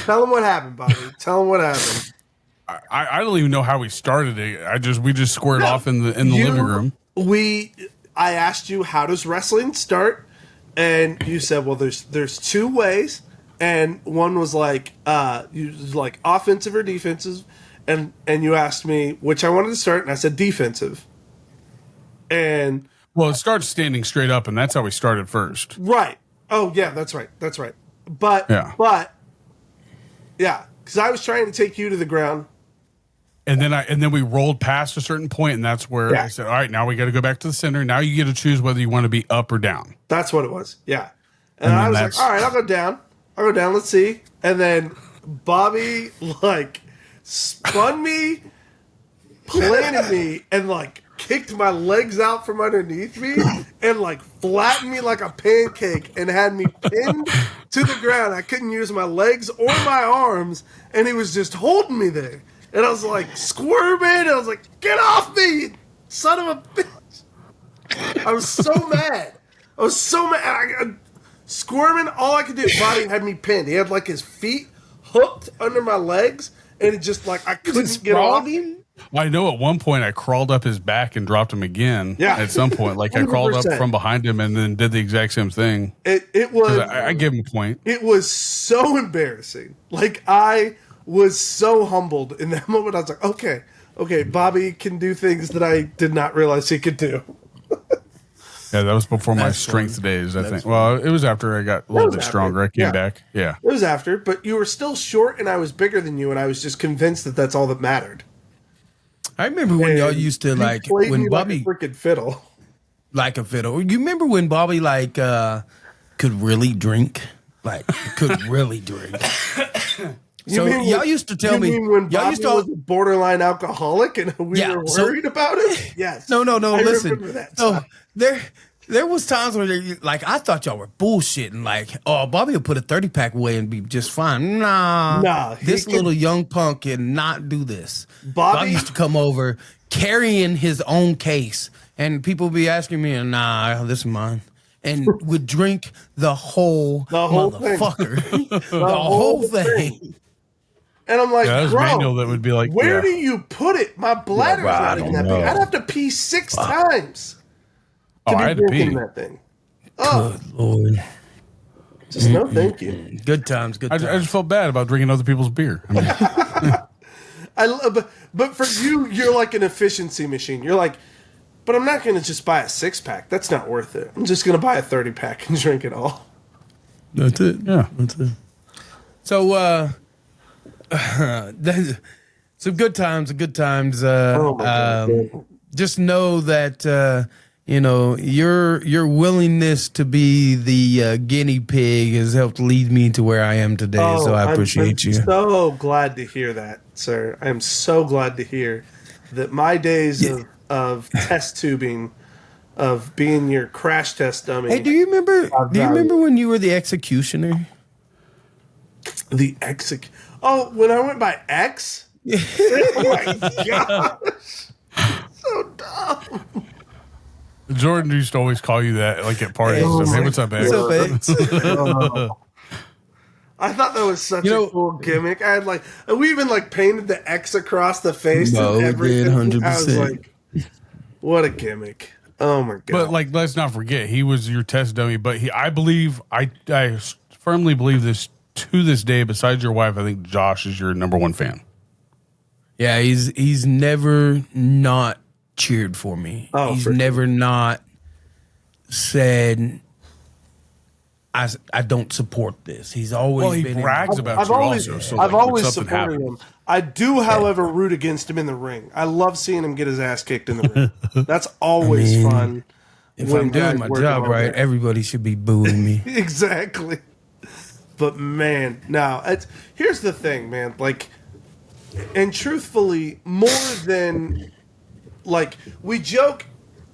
Tell him what happened, Bobby. Tell him what happened. I don't even know how we started it. We just squared off in the living room. I asked you, how does wrestling start? And you said, well, there's 2 ways, and one was like offensive or defensive, and you asked me which I wanted to start, and I said defensive. And well, it starts standing straight up, and that's how we started first. Right. Oh yeah, that's right. But because I was trying to take you to the ground. And then we rolled past a certain point, and that's where I said, all right, now we got to go back to the center. Now you get to choose whether you want to be up or down. That's what it was. Yeah. And I was like, all right, I'll go down. Let's see. And then Bobby like spun me, planted me, and like kicked my legs out from underneath me and like flattened me like a pancake and had me pinned to the ground. I couldn't use my legs or my arms, and he was just holding me there. And I was like squirming, and I was like, get off me, you son of a bitch. I was so mad. Squirming, all I could do, Bobby had me pinned. He had like his feet hooked under my legs, and it just like I couldn't get off him. I know at one point I crawled up his back and dropped him again. Yeah. At some point, like I crawled up from behind him and then did the exact same thing. It was. I gave him a point. It was so embarrassing. Like I was so humbled in that moment. I was like, okay, Bobby can do things that I did not realize he could do. Yeah, that was before my strength days, I think. Well, it was after I got a little bit stronger. I came back. Yeah. It was after, but you were still short and I was bigger than you, and I was just convinced that that's all that mattered. I remember when y'all used to like when Bobby like a freaking fiddle. Like a fiddle. You remember when Bobby like could really drink? Like could really drink. So y'all used to tell me when Bobby was a borderline alcoholic and we were worried about it? Yes. No, listen. Remember that so there was times where like I thought y'all were bullshitting. Like, oh, Bobby will put a 30-pack away and be just fine. Nah, this little young punk cannot do this. Bobby used to come over carrying his own case, and people would be asking me, nah, this is mine. And would drink the whole motherfucker. Thing. the whole thing. And I'm like, bro, Manuel that would be like, where do you put it? My bladder's not even that big. I'd have to pee 6 times. I had to pee. That thing. Oh, good Lord. Just no thank you. Good times, good times. I just felt bad about drinking other people's beer. I mean, but for you, you're like an efficiency machine. You're like, but I'm not going to just buy a 6-pack. That's not worth it. I'm just going to buy a 30-pack and drink it all. That's it. Yeah. That's it. So, some good times, just know that, your willingness to be the guinea pig has helped lead me to where I am today. So I appreciate you. I'm so glad to hear that, sir. I am so glad to hear that my days of test tubing, of being your crash test dummy. Hey, do you remember when you were the executioner? Oh, when I went by X? Oh my gosh. So dumb. Jordan used to always call you that, like at parties. Hey, what's up, X? What's up, X? I thought that was such a cool gimmick. I had we even painted the X across the face and everything. 100%. I was like, what a gimmick. Oh my god. But let's not forget, he was your test dummy, but I firmly believe this to this day, besides your wife, I think Josh is your number one fan. Yeah, he's never not cheered for me. He's never not said I don't support this. He's always been. He brags about you also. So I've always supported him. I do, however, root against him in the ring. I love seeing him get his ass kicked in the ring. That's always fun. If I'm doing my job right, everybody should be booing me. Exactly. But man, here's the thing, man. And truthfully, more than we joke.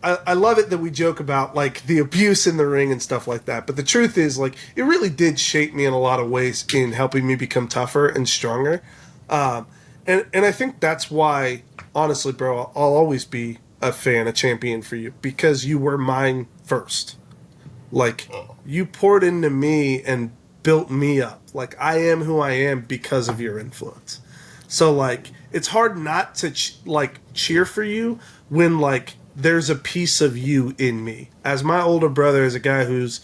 I love it that we joke about the abuse in the ring and stuff like that. But the truth is, it really did shape me in a lot of ways in helping me become tougher and stronger. And I think that's why, honestly, bro, I'll always be a fan, a champion for you, because you were mine first. You poured into me and built me up. I am who I am because of your influence. So it's hard not to cheer for you when there's a piece of you in me. As my older brother, as a guy who's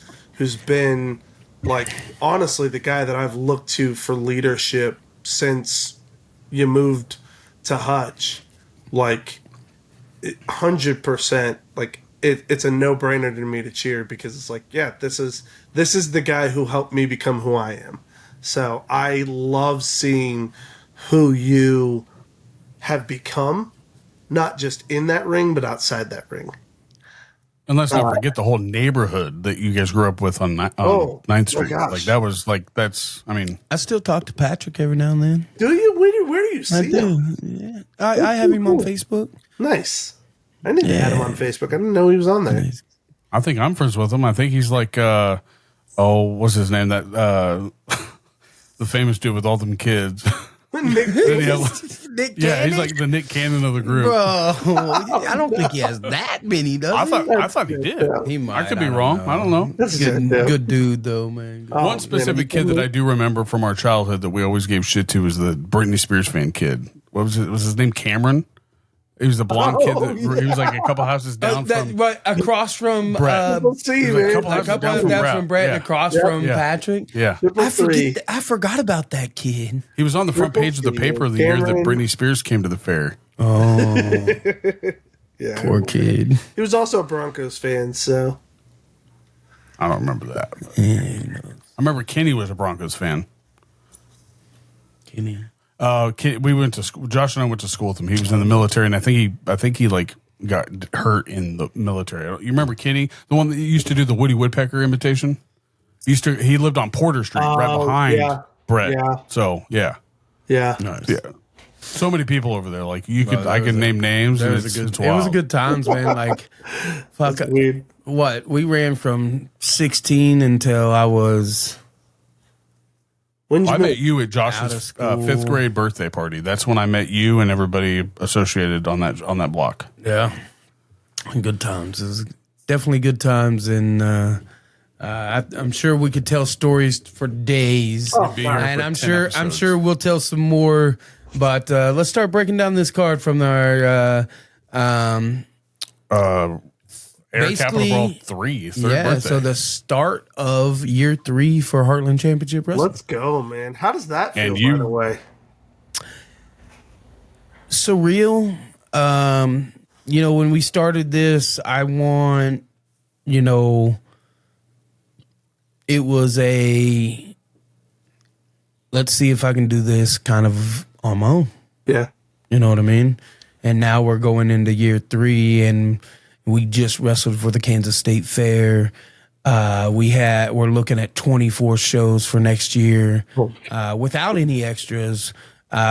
been like honestly the guy that I've looked to for leadership since you moved to Hutch. Like 100%. Like it's a no-brainer to me to cheer because it's like, yeah, this is the guy who helped me become who I am. So I love seeing who you have become, not just in that ring, but outside that ring. And let's not forget the whole neighborhood that you guys grew up with on 9th Street. Like that was like, that's, I mean. I still talk to Patrick every now and then. Do you? Where do you see him? Yeah. I have him on Facebook. Nice. I didn't add him on Facebook. I didn't know he was on there. I think I'm friends with him. I think he's like, what's his name? That the famous dude with all them kids. Nick Nick yeah, Cannon? he's like the Nick Cannon of the group. Bro, I don't think he has that many, does he? I thought he did. He might. I could be wrong. I don't know. That's Good dude, though, man. One specific kid that I do remember from our childhood that we always gave shit to was the Britney Spears fan kid. What was it? Was his name Cameron? He was the blonde kid that he was like a couple houses down from across from Brett. Let's see, He was like man. a couple a houses couple down of from down Brett. from Brett and Yeah. across from Yeah. Patrick. Yeah. I forgot about that kid. He was on the front page of the paper the year that Cameron. Britney Spears came to the fair. Oh, Yeah. poor kid. He was also a Broncos fan, so I don't remember that. But I remember Kenny was a Broncos fan. Kenny. We went to school. Josh and I went to school with him. He was in the military, and I think he like got hurt in the military. You remember Kenny, the one that used to do the Woody Woodpecker imitation? He lived on Porter Street, right behind Brett. Yeah. So yeah, Nice. yeah. So many people over there. Like I could name names. And it's It was wild. a good times, man. Like, fuck. weird. What we ran from 16 until I was. When I did met you at Out of Josh's school. 5th grade birthday party. That's when I met you and everybody associated on that block. Yeah, good times. It was definitely good times, and I'm sure we could tell stories for days. Be here And for I'm 10 sure episodes. we'll tell some more. But let's start breaking down this card from our Air basically- Capital Brawl 3, third birthday. So the start of year 3 for Heartland Championship Wrestling. Let's go, man. How does that feel, And you- by the way? Surreal. When we started this, it was a let's see if I can do this kind of on my own. Yeah. You know what I mean? And now we're going into year 3, and we just wrestled for the Kansas State Fair. We're looking at 24 shows for next year without any extras.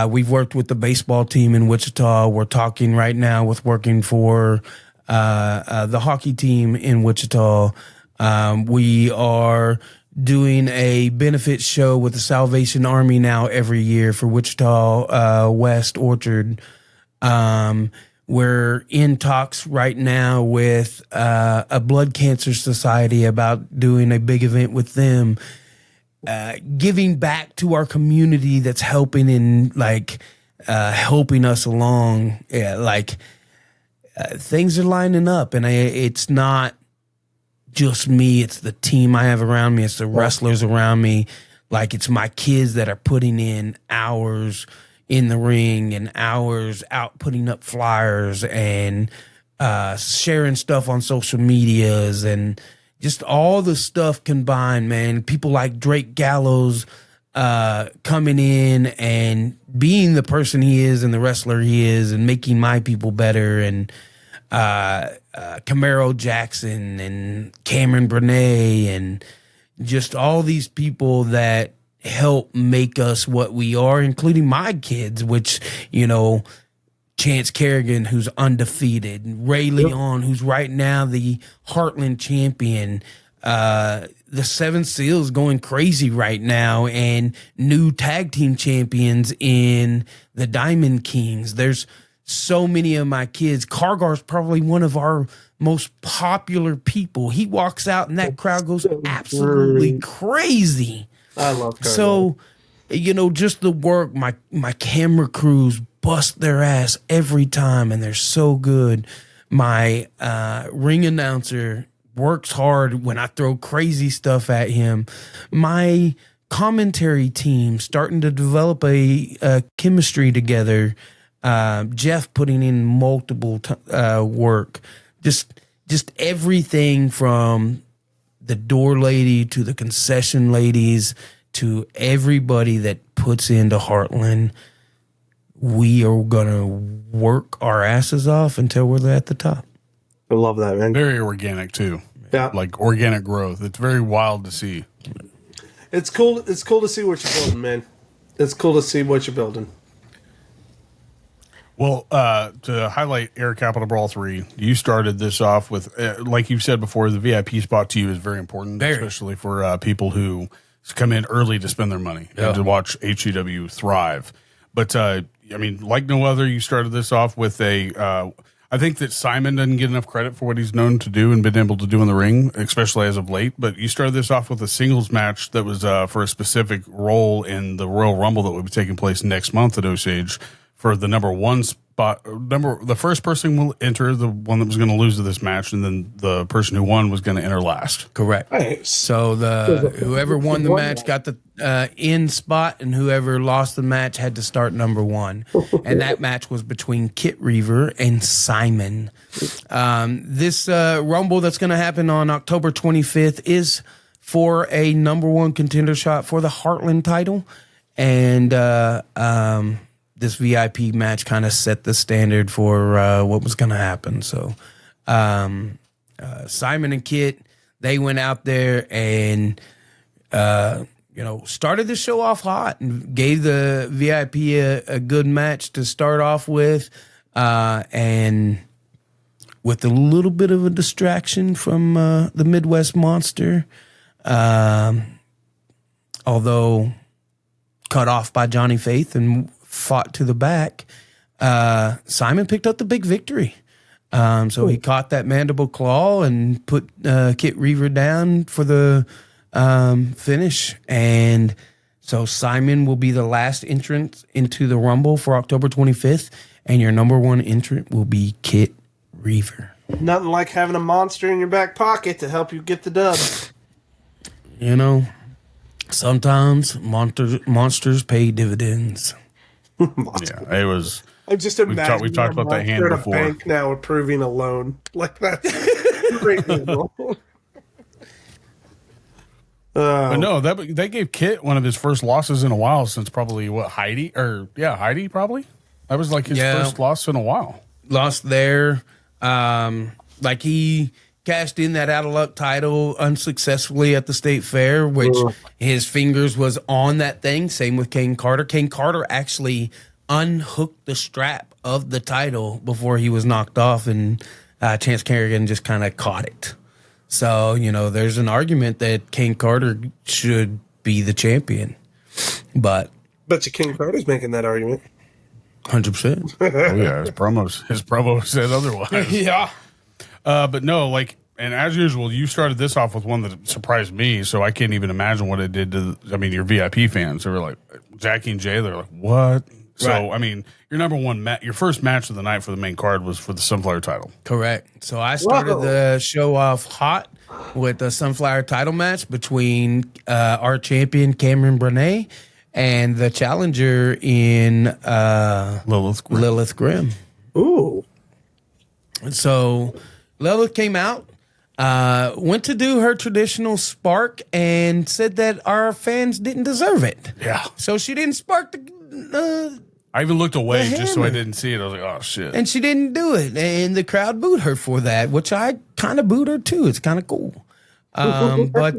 We've worked with the baseball team in Wichita. We're talking right now with working for the hockey team in Wichita. We are doing a benefit show with the Salvation Army now every year for Wichita West Orchard. We're in talks right now with a blood cancer society about doing a big event with them, giving back to our community that's helping in helping us along. Things are lining up, and it's not just me. It's the team I have around me. It's the wrestlers around me. Like, it's my kids that are putting in hours in the ring and hours out putting up flyers and sharing stuff on social medias and just all the stuff combined, man. People like Drake Gallows coming in and being the person he is and the wrestler he is and making my people better, and Camaro Jackson and Cameron Bernay and just all these people that help make us what we are, including my kids, which, Chance Kerrigan, who's undefeated, Ray Leon, who's right now the Heartland champion, the Seven Seals going crazy right now, and new tag team champions in the Diamond Kings. There's so many of my kids. Kargar's probably one of our most popular people. He walks out and that crowd goes absolutely crazy. I love Carter. So, just the work, my camera crews bust their ass every time, and they're so good. My ring announcer works hard when I throw crazy stuff at him. My commentary team starting to develop a chemistry together. Jeff putting in multiple work. Just everything from the door lady to the concession ladies to everybody that puts into Heartland. We are going to work our asses off until we're at the top. I love that, man. Very organic too. Yeah. Like organic growth. It's very wild to see. It's cool. It's cool to see what you're building, man. It's cool to see what you're building. Well, to highlight Air Capital Brawl 3, you started this off with, like you've said before, the VIP spot to you is very important, especially for people who come in early to spend their money and to watch HCW thrive. But, I mean, like no other, you started this off with I think that Simon doesn't get enough credit for what he's known to do and been able to do in the ring, especially as of late. But you started this off with a singles match that was for a specific role in the Royal Rumble that will be taking place next month at Osage for the number one spot. The first person will enter, the one that was going to lose to this match, and then the person who won was going to enter last. Correct. Nice. So whoever won the match got the end spot, and whoever lost the match had to start number one. And that match was between Kit Reaver and Simon. This Rumble that's going to happen on October 25th is for a number one contender shot for the Heartland title. And this VIP match kind of set the standard for what was going to happen. So Simon and Kit, they went out there and started the show off hot and gave the VIP a good match to start off with, and with a little bit of a distraction from the Midwest Monster, although cut off by Johnny Faith and fought to the back. Simon picked up the big victory. So he caught that mandible claw and put Kit Reaver down for the finish. And so Simon will be the last entrant into the Rumble for October 25th. And your number one entrant will be Kit Reaver. Nothing like having a monster in your back pocket to help you get the dub. You know, sometimes monsters pay dividends. Yeah, it was. I'm just imagining we've talked about that hand at a before. bank now approving a loan like that. Great handle. But no, that gave Kit one of his first losses in a while since probably Heidi probably. That was like his first loss in a while. Lost there. Like he cashed in that out of luck title unsuccessfully at the state fair, which his fingers was on that thing. Same with Kane Carter. Kane Carter actually unhooked the strap of the title before he was knocked off, and Chance Kerrigan just kind of caught it. So, there's an argument that Kane Carter should be the champion. But Bet you King Carter's making that argument. 100%. Oh yeah, his promo said otherwise. Yeah. But no, and as usual, you started this off with one that surprised me, so I can't even imagine what it did to, your VIP fans. They were like, Jackie and Jay, they're like, what? So, Right. your number one your first match of the night for the main card was for the Sunflower title. Correct. So I started the show off hot with the Sunflower title match between our champion, Cameron Brené, and the challenger in Lilith Grimm. Ooh. So Lilith came out, went to do her traditional spark, and said that our fans didn't deserve it. Yeah. So she didn't spark the I even looked away The just so I hammer. didn't see it. I was like, oh, shit. and she didn't do it. And the crowd booed her for that, which I kind of booed her too. It's kind of cool. But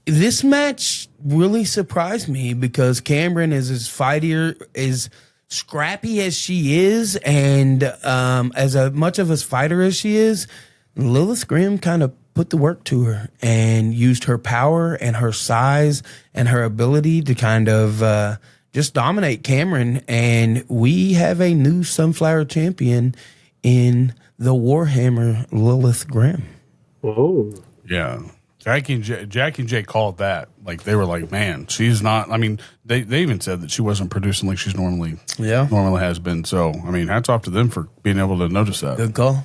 this match really surprised me because Cameron is as scrappy as she is, and as much of a fighter as she is, Lilith Grimm kind of put the work to her and used her power and her size and her ability to kind of just dominate Cameron. And we have a new Sunflower champion in the Warhammer Lilith Grimm. Oh. Yeah. Jackie and Jay called that. Like, they were like, man, she's not. I mean, they even said that she wasn't producing like she's normally has been. So, I mean, hats off to them for being able to notice that. Good call.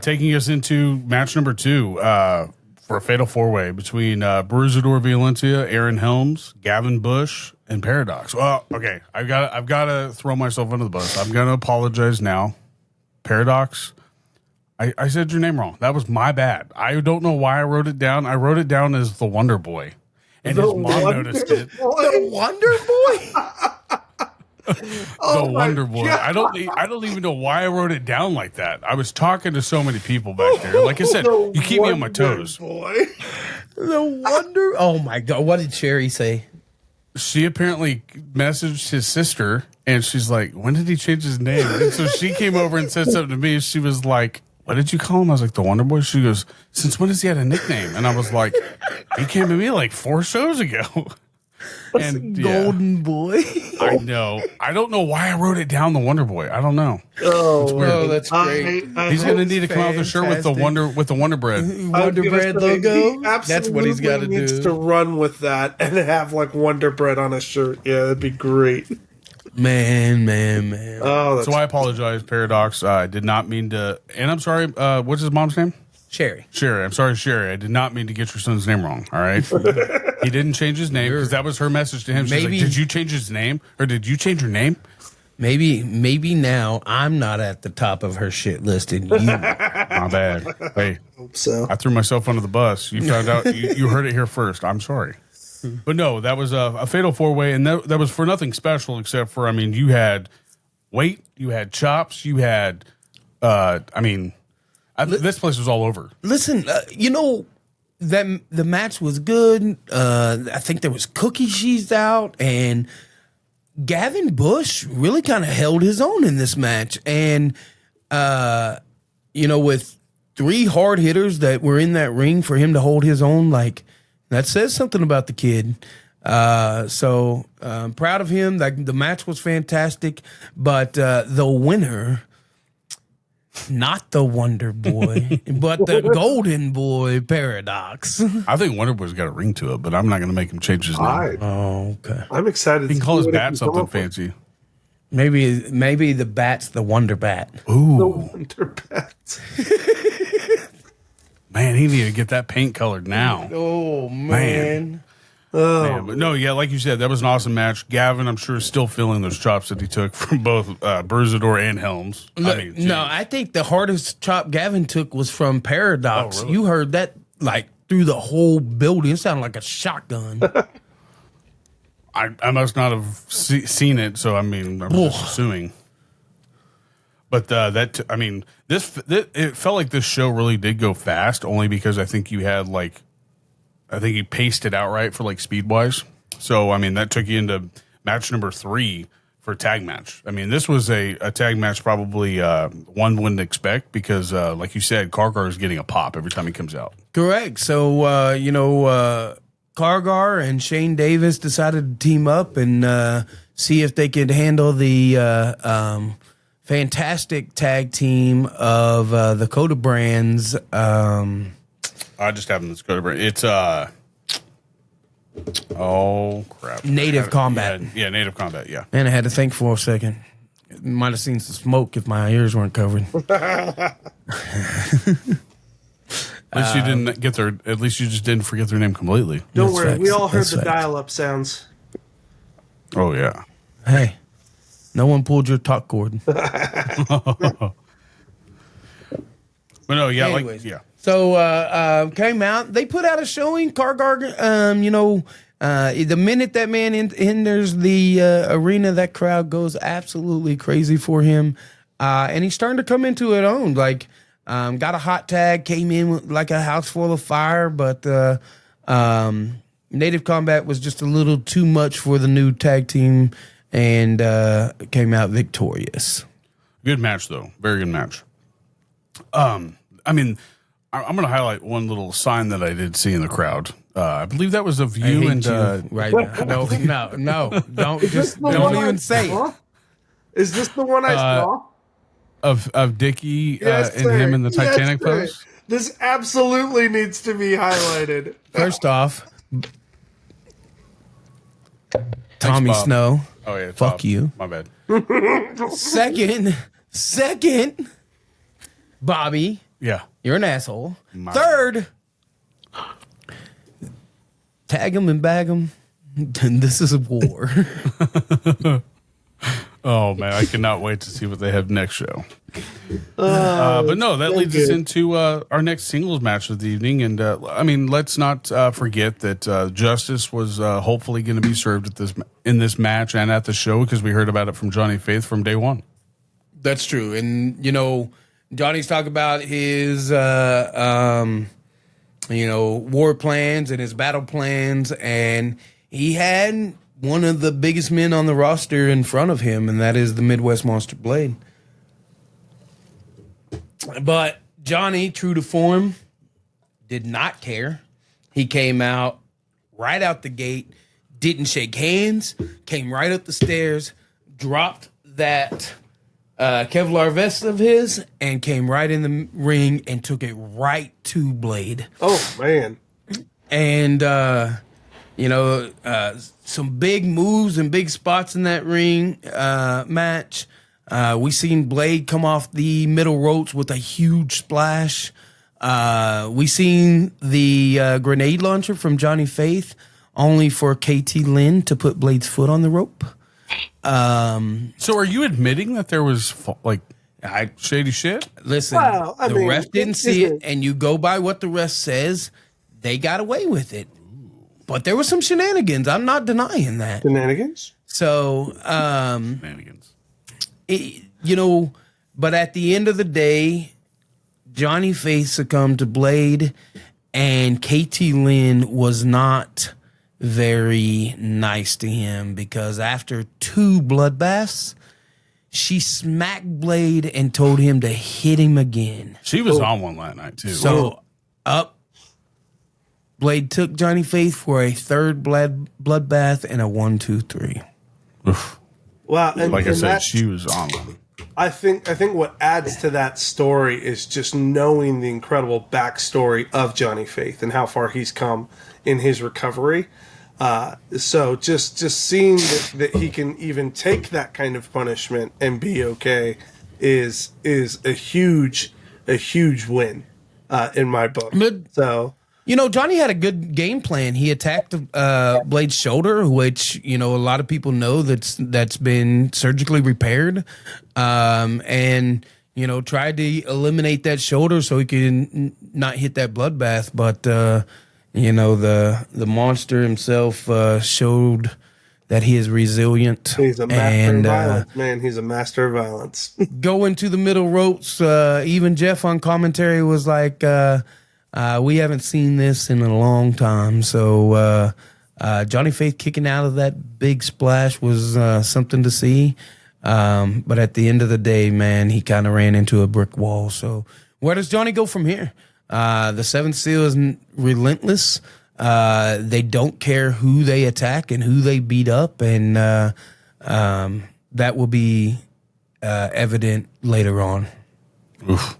Taking us into match number 2 for a fatal 4-way between Bruisador Violencia, Aaron Helms, Gavin Bush, and Paradox. Well, okay, I've got to throw myself under the bus. I'm going to apologize now. Paradox, I said your name wrong. That was my bad. I don't know why I wrote it down. I wrote it down as the Wonder Boy, and his mom noticed it. The Wonder Boy. The Wonder Boy. I don't even know why I wrote it down like that. I was talking to so many people back there. Like I said, you keep me on my toes. Boy. The Wonder. Oh my God! What did Sherry say? She apparently messaged his sister, and she's like, "When did he change his name?" And so she came over and said something to me. She was like, "What did you call him?" I was like, "The Wonder Boy." She goes, "Since when has he had a nickname?" And I was like, "He came to me like 4 shows ago." And Golden Boy. I know. I don't know why I wrote it down, the Wonder Boy. I don't know. Oh, that's great. He's going to need to come out with a shirt with the Wonder Bread. Wonder Bread logo. That's what he's got to do. Needs to run with that and have like Wonder Bread on a shirt. Yeah, that'd be great. Man. Oh, so I apologize, Paradox. I did not mean to. And I'm sorry. What's his mom's name? Sherry. I'm sorry, Sherry. I did not mean to get your son's name wrong. All right. He didn't change his name because that was her message to him. She's like, "Did you change his name, or did you change your name?" Maybe now I'm not at the top of her shit list, and you. My bad. Hey, hope so. I threw myself under the bus. You found out. You heard it here first. I'm sorry. But no, that was a fatal 4-way, and that was for nothing special except for, I mean, you had weight, you had chops, you had, this place was all over. Listen, that the match was good. I think there was cookie cheese out, and Gavin Bush really kind of held his own in this match. And, with 3 hard hitters that were in that ring for him to hold his own, like, that says something about the kid. So I'm proud of him. Like, the match was fantastic, but the winner, not the Wonder Boy, but the Golden Boy, Paradox. I think Wonder Boy's got a ring to it, but I'm not going to make him change his name. Oh, okay. I'm excited. He can call his bat something fancy. Maybe the bat's the Wonder Bat. Ooh, The Wonder Bat. Man, he needed to get that paint colored now. Oh, man. Man, but no, yeah, like you said, that was an awesome match. Gavin, I'm sure, is still feeling those chops that he took from both Bruisador and Helms. I think the hardest chop Gavin took was from Paradox. Oh, really? You heard that like through the whole building. It sounded like a shotgun. I must not have seen it, so I'm just assuming. But it felt like this show really did go fast, only because I think you had you paced it out right for like speed wise. So that took you into match number 3 for tag match. This was a tag match probably one wouldn't expect because like you said, Kargar is getting a pop every time he comes out. Correct. So Kargar and Shane Davis decided to team up and see if they could handle the fantastic tag team of the Coda Brands. I just have them. Let's go to break. It's oh crap! Native Combat. Yeah, Native Combat. Yeah. And I had to think for a second. Might have seen some smoke if my ears weren't covered. At least you didn't get their. At least you just didn't forget their name completely. Don't worry, facts. we all heard That's the facts. dial-up sounds. Oh yeah. Hey, no one pulled your talk cord. But no, yeah, Anyways. yeah. So came out. They put out a showing. Kargar, the minute that man enters the arena, that crowd goes absolutely crazy for him. And he's starting to come into it own. Like, got a hot tag, came in with like a house full of fire, but Native Combat was just a little too much for the new tag team and came out victorious. Good match, though. Very good match. I'm going to highlight one little sign that I did see in the crowd. I believe that was of you and right now. No, don't even say it. Is this the one I saw? of Dickie Yes, and him in the sir. Titanic Yes, sir. pose. This absolutely needs to be highlighted. First off, Tommy Bob. Snow. Oh yeah, Fuck Bob. you. My bad. Second, Bobby, Yeah. you're an asshole. My Third, tag him and bag him. This is a war. Oh man, I cannot wait to see what they have next show. But no, that leads us into our next singles match of the evening, and I mean, let's not forget that justice was hopefully going to be served in this match and at the show, because we heard about it from Johnny Faith from day one. That's true. And, you know, Johnny's talking about his, war plans and his battle plans. And he had one of the biggest men on the roster in front of him, and that is the Midwest Monster Blade. But Johnny, true to form, did not care. He came out right out the gate, didn't shake hands, came right up the stairs, dropped that Kevlar vest of his, and came right in the ring and took it right to Blade. Oh, man. And, some big moves and big spots in that ring match. We seen Blade come off the middle ropes with a huge splash. We seen the grenade launcher from Johnny Faith, only for KT Lynn to put Blade's foot on the rope. So are you admitting that there was shady shit? Listen, Well, I the mean, ref didn't it see it, isn't- and you go by what the ref says, they got away with it. But there was some shenanigans. I'm not denying that. Shenanigans? So, Shenanigans. but at the end of the day, Johnny Faith succumbed to Blade, and KT Lynn was not very nice to him, because after 2 bloodbaths, she smacked Blade and told him to hit him again. She was on one last night too. So Blade took Johnny Faith for a 3rd bloodbath and a 1, 2, 3. Wow. And, like I and said, that- she was on one. I think what adds to that story is just knowing the incredible backstory of Johnny Faith and how far he's come in his recovery. So just seeing that he can even take that kind of punishment and be okay is a huge win in my book. So. Johnny had a good game plan. He attacked Blade's shoulder, which, a lot of people know that's been surgically repaired, and tried to eliminate that shoulder so he could not hit that bloodbath. But the monster himself showed that he is resilient. He's a master of violence, man. He's a master of violence. Going to the middle ropes, even Jeff on commentary was like, we haven't seen this in a long time. So Johnny Faith kicking out of that big splash was something to see. But at the end of the day, man, he kind of ran into a brick wall. So where does Johnny go from here? The 7th Seal is relentless. They don't care who they attack and who they beat up. And that will be evident later on. Oof.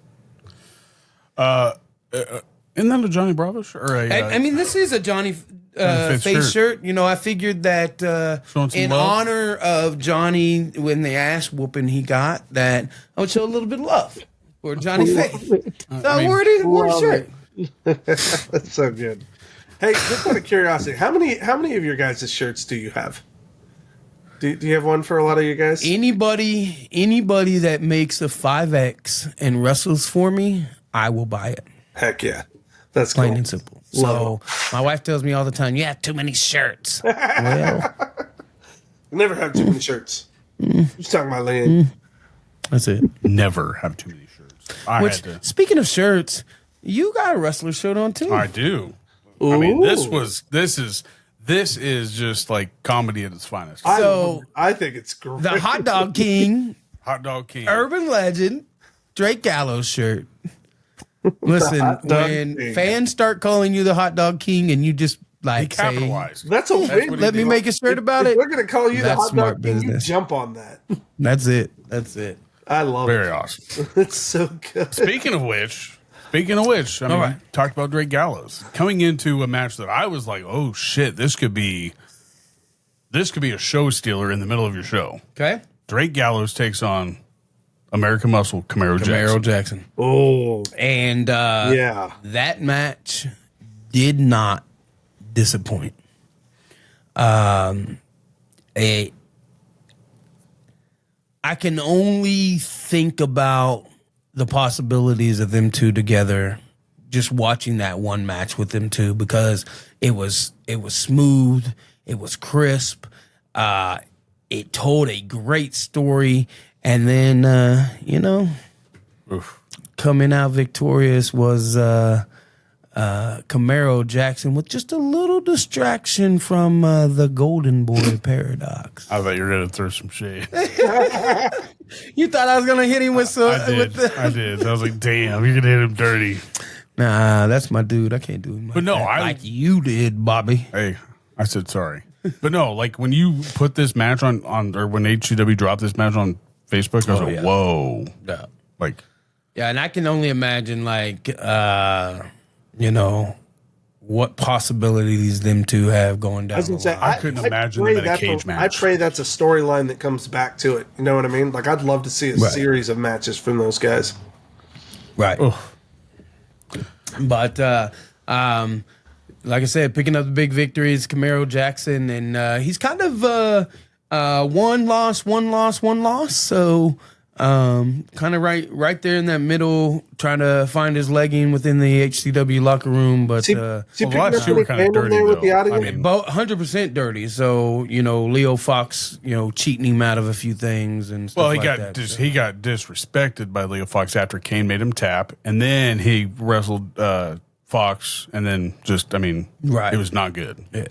Isn't that a Johnny Bravo shirt? Or I mean, this is a Johnny Faith shirt. I figured that in love? honor of Johnny, when the ass whooping he got, that I would show a little bit of love for Johnny Faith. So I wore a shirt. That's so good. Hey, just out of curiosity, how many of your guys' shirts do you have? Do you have one for a lot of you guys? Anybody that makes a 5X and wrestles for me, I will buy it. Heck yeah. That's Plain cool. and simple. So my wife tells me all the time, you have too many shirts. Well, Never have too many shirts. Just talking about Lynn. that's it. Never have too many shirts. Speaking of shirts, you got a wrestler shirt on too. I do. Ooh. I mean, this is just like comedy at its finest. I think it's great. The Hot Dog King, Hot Dog King. urban legend, Drake Gallows shirt. Listen, Hot Dog when King. fans start calling you the Hot Dog King and you just He like say, capitalized. That's a win. what he let me did. make a shirt about If it. we're going to call you the That's hot smart dog king, you business. jump on that. That's it. That's it. I love Very it. awesome. It's so good. Speaking of which, Speaking of which, I mean, right. we talked about Drake Gallows coming into a match that I was like, oh shit, this could be a show stealer in the middle of your show. Okay. Drake Gallows takes on American Muscle Camaro Jackson. Oh, And yeah. that match did not disappoint. I can only think about the possibilities of them two together just watching that one match with them two, because it was smooth, it was crisp, it told a great story, and then coming out victorious was Camaro Jackson with just a little distraction from the Golden Boy Paradox. I thought you were going to throw some shade. You thought I was gonna hit him with some? I did. I was like, damn, you're going to hit him dirty. Nah, that's my dude. I can't do him. But no, like you did, Bobby. Hey, I said sorry. But no, like when you put this match on or when HCW dropped this match on Facebook, I was like, whoa. Yeah. Like, Yeah, and I can only imagine, like, what possibilities them two have going down. I was gonna the say, line. I couldn't imagine them in a cage match. I pray that's a storyline that comes back to it. You know what I mean? Like, I'd love to see a series of matches from those guys. Right. ugh. But like I said, picking up the big victories, Camaro Jackson, and he's kind of one loss. So kind of right there in that middle, trying to find his legging within the HCW locker room. But well, last year were kind of dirty, there with though. the audience? I mean, 100% dirty. So Leo Fox, cheating him out of a few things and stuff well, he like got that. he got disrespected by Leo Fox after Kane made him tap, and then he wrestled Fox, and then Right. it was not good. Yeah.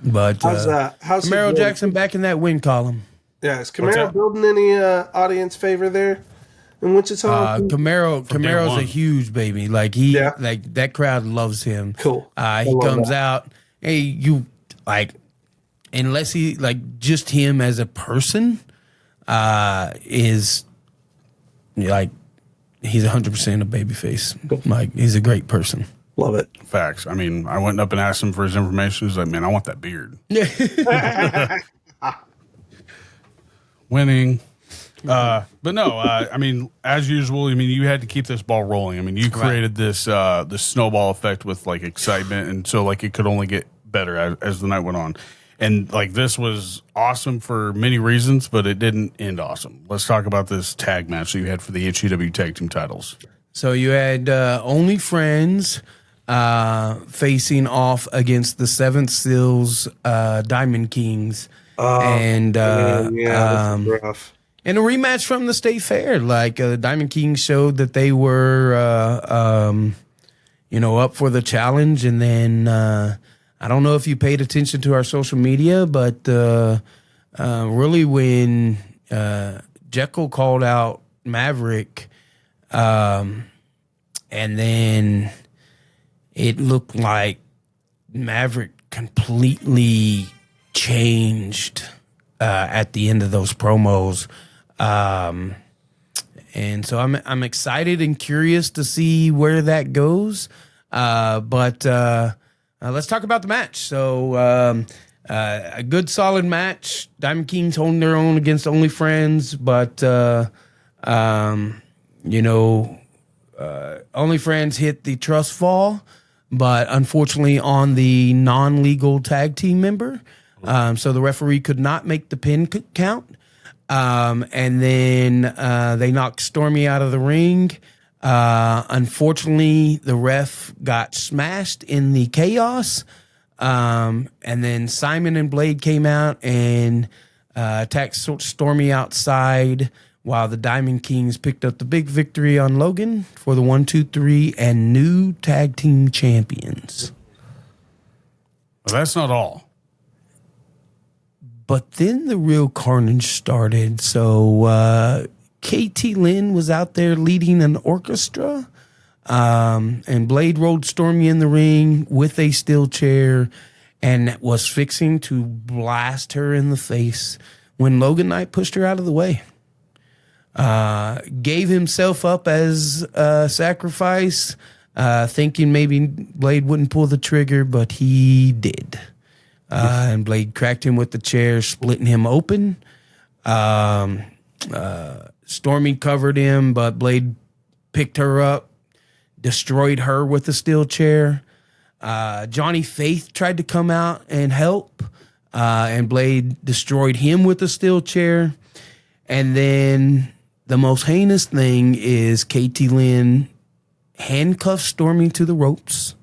But how's he Camaro doing? Jackson back in that win column. Yeah, is What's Camaro that? building any audience favor there in Wichita? Camaro's a one. huge baby. Like like that crowd loves him. Cool. He love comes that. out. Hey, you like, unless he like just him as a person, is like he's 100% a baby face. Like he's a great person. Love it. Facts. I mean, I went up and asked him for his information. He's like, man, I want that beard. Winning. But no, I mean, as usual, I mean, you had to keep this ball rolling. I mean, you created this snowball effect with like excitement, and so like it could only get better as the night went on. And like this was awesome for many reasons, but it didn't end awesome. Let's talk about this tag match that you had for the HCW tag team titles. So you had Only Friends facing off against the Seventh Seals Diamond Kings. And that's rough. and a rematch from the state fair. Like the Diamond Kings showed that they were, up for the challenge. And then I don't know if you paid attention to our social media, but really when Jekyll called out Maverick, and then it looked like Maverick completely changed at the end of those promos, and so I'm excited and curious to see where that goes. But let's talk about the match. So a good solid match. Diamond Kings holding their own against Only Friends, but Only Friends hit the trust fall, but unfortunately on the non-legal tag team member. So the referee could not make the pin count. And then they knocked Stormy out of the ring. Unfortunately, the ref got smashed in the chaos. And then Simon and Blade came out and attacked Stormy outside, while the Diamond Kings picked up the big victory on Logan for the 1, 2, 3 and new tag team champions. Well, that's not all. But then the real carnage started. So KT Lynn was out there leading an orchestra, and Blade rolled Stormy in the ring with a steel chair and was fixing to blast her in the face when Logan Knight pushed her out of the way. gave himself up as a sacrifice, thinking maybe Blade wouldn't pull the trigger, but he did. And Blade cracked him with the chair, splitting him open. Stormy covered him, but Blade picked her up, destroyed her with the steel chair. Johnny Faith tried to come out and help, and Blade destroyed him with the steel chair. And then the most heinous thing is Katie Lynn handcuffed Stormy to the ropes,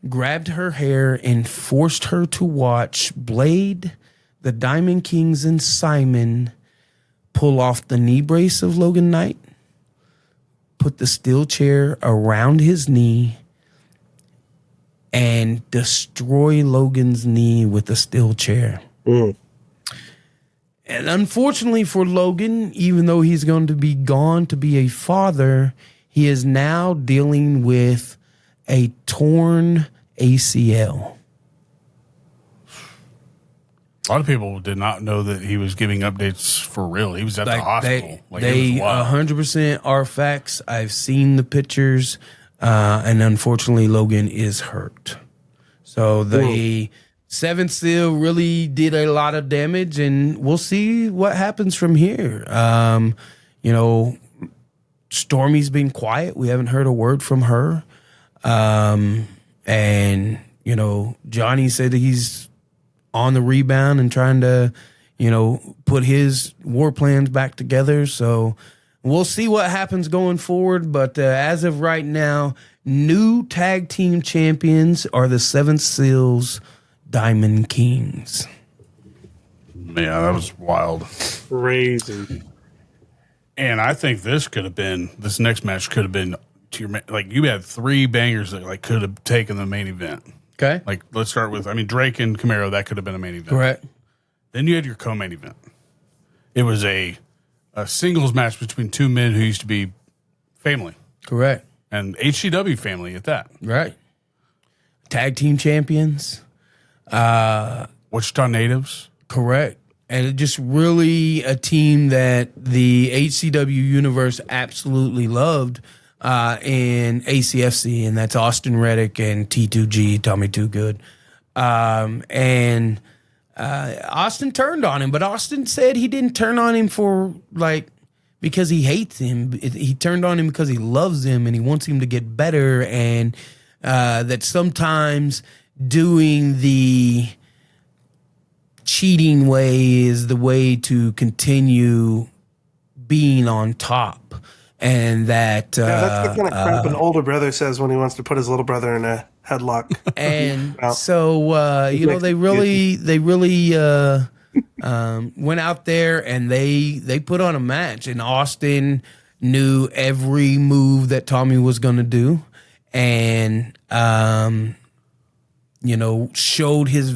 grabbed her hair, and forced her to watch Blade, the Diamond Kings, and Simon pull off the knee brace of Logan Knight, put the steel chair around his knee, and destroy Logan's knee with the steel chair. And unfortunately for Logan, even though he's going to be gone to be a father, he is now dealing with a torn ACL. A lot of people did not know that he was giving updates for real. He was at the hospital. They 100% are facts. I've seen the pictures, and unfortunately, Logan is hurt. So the Seventh Seal really did a lot of damage, and we'll see what happens from here. Stormy's been quiet. We haven't heard a word from her. And Johnny said that he's on the rebound and trying to, put his war plans back together. So we'll see what happens going forward. But as of right now, new tag team champions are the Seventh Seals Diamond Kings. Yeah, that was wild. Crazy. And I think this next match could have been you had three bangers that could have taken the main event. Okay. Let's start with, Drake and Camaro, that could have been a main event. Correct. Then you had your co-main event. It was a singles match between two men who used to be family. Correct. And HCW family at that. Right. Tag team champions. Wichita natives. Correct. And it just really a team that the HCW universe absolutely loved in ACFC, and that's Austin Reddick and T2G, Tommy Too Good. Austin turned on him, but Austin said he didn't turn on him because he hates him. He turned on him because he loves him and he wants him to get better, and that sometimes doing the cheating way is the way to continue being on top. And that's the kind of crap an older brother says when he wants to put his little brother in a headlock. And they really went out there and they put on a match, and Austin knew every move that Tommy was going to do, and showed his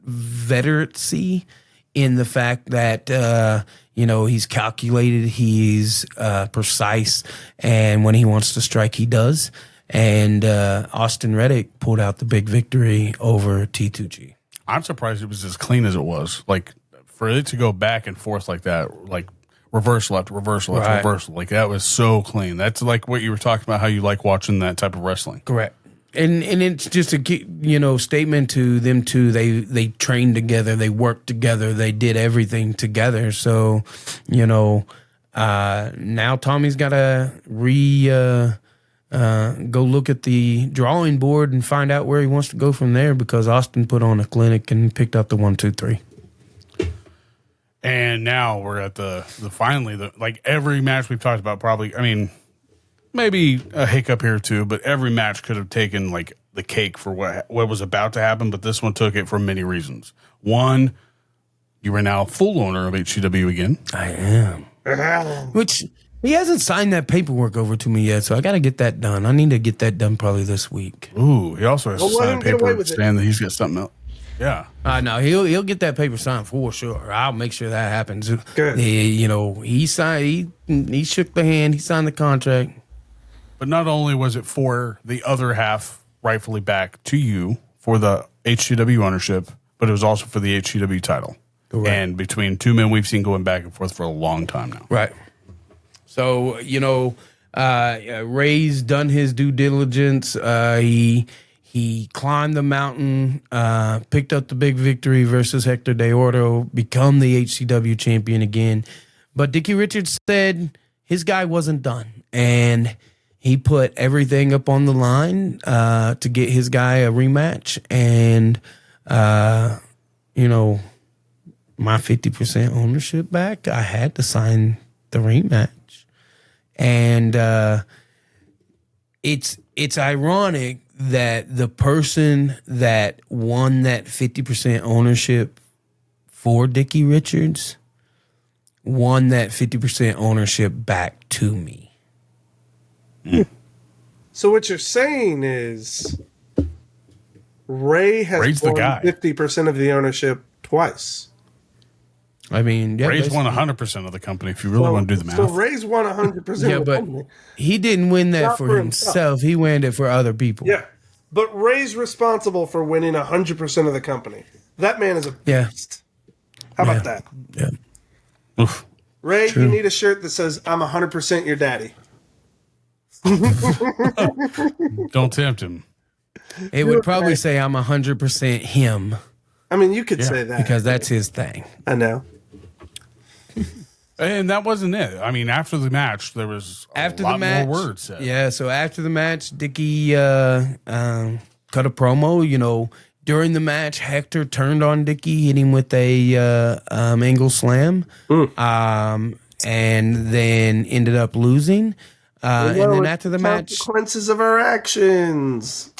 veterancy in the fact that he's calculated, he's precise, and when he wants to strike, he does. And Austin Reddick pulled out the big victory over T2G. I'm surprised it was as clean as it was. For it to go back and forth like that, reverse left, reversal, that was so clean. That's like what you were talking about, how you like watching that type of wrestling. Correct. And it's just a statement to them too. They trained together, they worked together, they did everything together. So now Tommy's got to go look at the drawing board and find out where he wants to go from there, because Austin put on a clinic and picked up the 1, 2, 3. And now we're at the every match we've talked about, probably, maybe a hiccup here too, but every match could have taken the cake for what was about to happen, but this one took it for many reasons. One, you are now full owner of HCW again. I am. Which, he hasn't signed that paperwork over to me yet, so I got to get that done. I need to get that done probably this week. Ooh, he also has to sign a paperwork saying that he's got something else. Yeah. No, he'll get that paper signed for sure. I'll make sure that happens. Good. He signed, he shook the hand, he signed the contract. But not only was it for the other half rightfully back to you for the HCW ownership, but it was also for the HCW title. Correct. And between two men we've seen going back and forth for a long time now. Right. So, Ray's done his due diligence. He climbed the mountain, picked up the big victory versus Hector Deorto, become the HCW champion again. But Dickie Richards said his guy wasn't done, and he put everything up on the line to get his guy a rematch. And, my 50% ownership back, I had to sign the rematch. And it's ironic that the person that won that 50% ownership for Dickie Richards won that 50% ownership back to me. So what you're saying is Ray has won 50% of the ownership twice. I mean, yeah, Ray's won 100% of the company if you really want to do the math. So Ray's won 100% of the company. He didn't win that Not for himself. He won it for other people. Yeah. But Ray's responsible for winning 100% of the company. That man is a beast. How about that? Yeah. Oof. Ray, you need a shirt that says, I'm 100% your daddy. Don't tempt him. It would probably say I'm 100% him. I mean, you could say that. Because that's his thing. I know. And that wasn't it. I mean, after the match, there was a lot more words said. Yeah, so after the match, Dickie cut a promo. During the match, Hector turned on Dickie, hit him with a angle slam, and then ended up losing. And then after the match, consequences of our actions.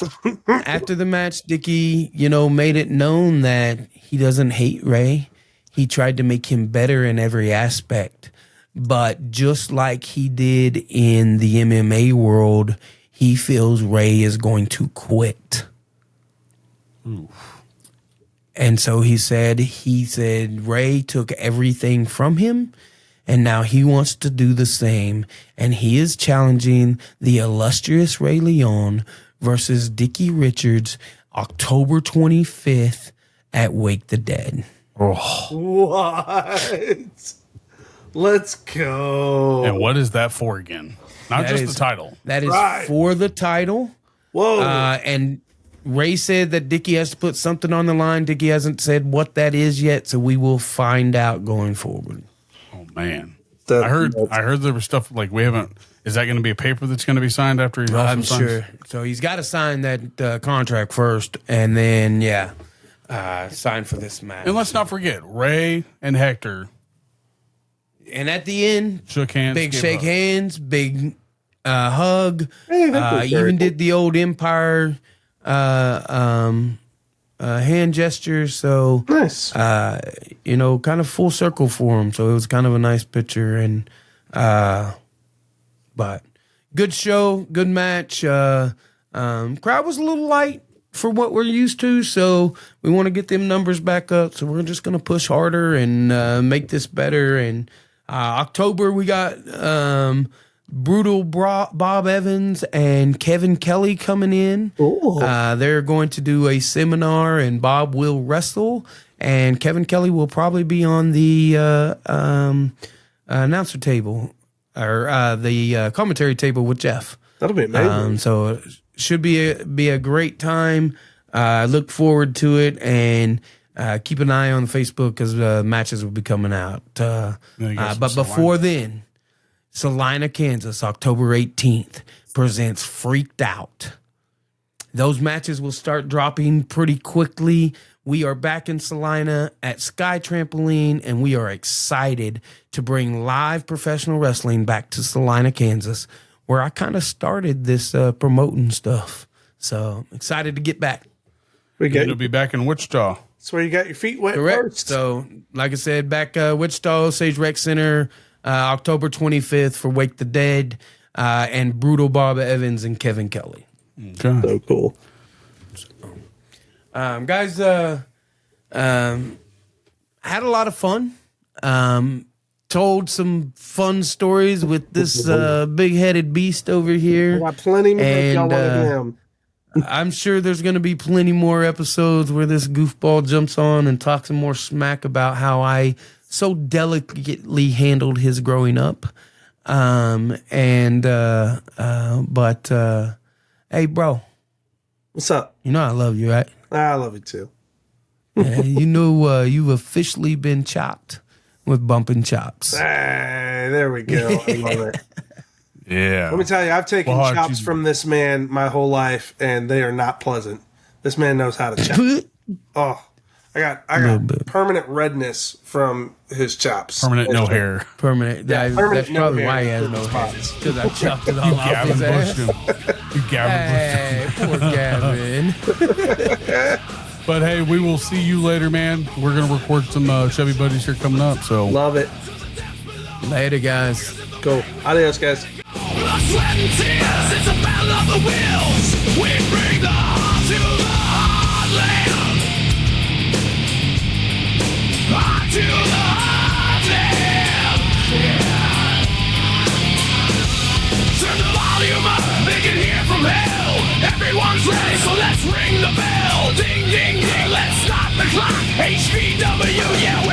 After the match, Dickie, made it known that he doesn't hate Ray. He tried to make him better in every aspect. But just like he did in the MMA world, he feels Ray is going to quit. Ooh. And so he said Ray took everything from him, and now he wants to do the same. And he is challenging the illustrious Ray Leon versus Dickie Richards October 25th at Wake the Dead. Oh. What? Let's go. And what is that for again? Not just the title. That is for the title. Whoa. And Ray said that Dickie has to put something on the line. Dickie hasn't said what that is yet, so we will find out going forward. Oh man. I heard there was stuff like we haven't. Is that going to be a paper that's going to be signed after he? I'm sure. So he's got to sign that contract first, and then sign for this match. And let's not forget Ray and Hector. And at the end, shook hands, big shake hands, big hug. Even did the old Empire hand gesture. So nice. Kind of full circle for him. So it was kind of a nice picture. And but good show, good match. Crowd was a little light for what we're used to, so we want to get them numbers back up. So we're just going to push harder and make this better. And October, we got Brutal Bob Evans and Kevin Kelly coming in. They're going to do a seminar, and Bob will wrestle, and Kevin Kelly will probably be on the announcer table or the commentary table with Jeff. That'll be amazing. So should be a great time. Look forward to it, and keep an eye on Facebook because matches will be coming out. But before then, Salina, Kansas, October 18th, presents Freaked Out. Those matches will start dropping pretty quickly. We are back in Salina at Sky Trampoline, and we are excited to bring live professional wrestling back to Salina, Kansas, where I kind of started this promoting stuff. So excited to get back. It'll be back in Wichita. That's where you got your feet wet. Correct. First. So, like I said, back Wichita, Sage Rec Center, October 25th for Wake the Dead, and Brutal Bob Evans and Kevin Kelly. Okay. So cool. Guys, had a lot of fun. Told some fun stories with this big-headed beast over here. I got plenty more y'all want to him. I'm sure there's going to be plenty more episodes where this goofball jumps on and talks some more smack about how I so delicately handled his growing up. Hey, bro. What's up? You know I love you, right? I love you too. You know you've officially been chopped with Bumping Chops. Hey, there we go. I love it. Yeah. Let me tell you, I've taken Well, chops from this man my whole life, and they are not pleasant. This man knows how to chop. Oh, I got permanent redness from his chops. Permanent no hair. Permanent. That's probably why he has no hair. Because I chopped it all off his ass. You Gavin Hey, poor Gavin. But hey, we will see you later, man. We're going to record some Chubby Buddies here coming up. So Love it. Later, guys. Go. Adios, guys. Blood, sweat, and tears, it's a battle of the wills. We bring the heart to the heartland. Heart to the heartland. Yeah. Turn the volume up, they can hear from hell. Everyone's ready, so let's ring the bell. Ding, ding, ding, let's start the clock. HVW, yeah,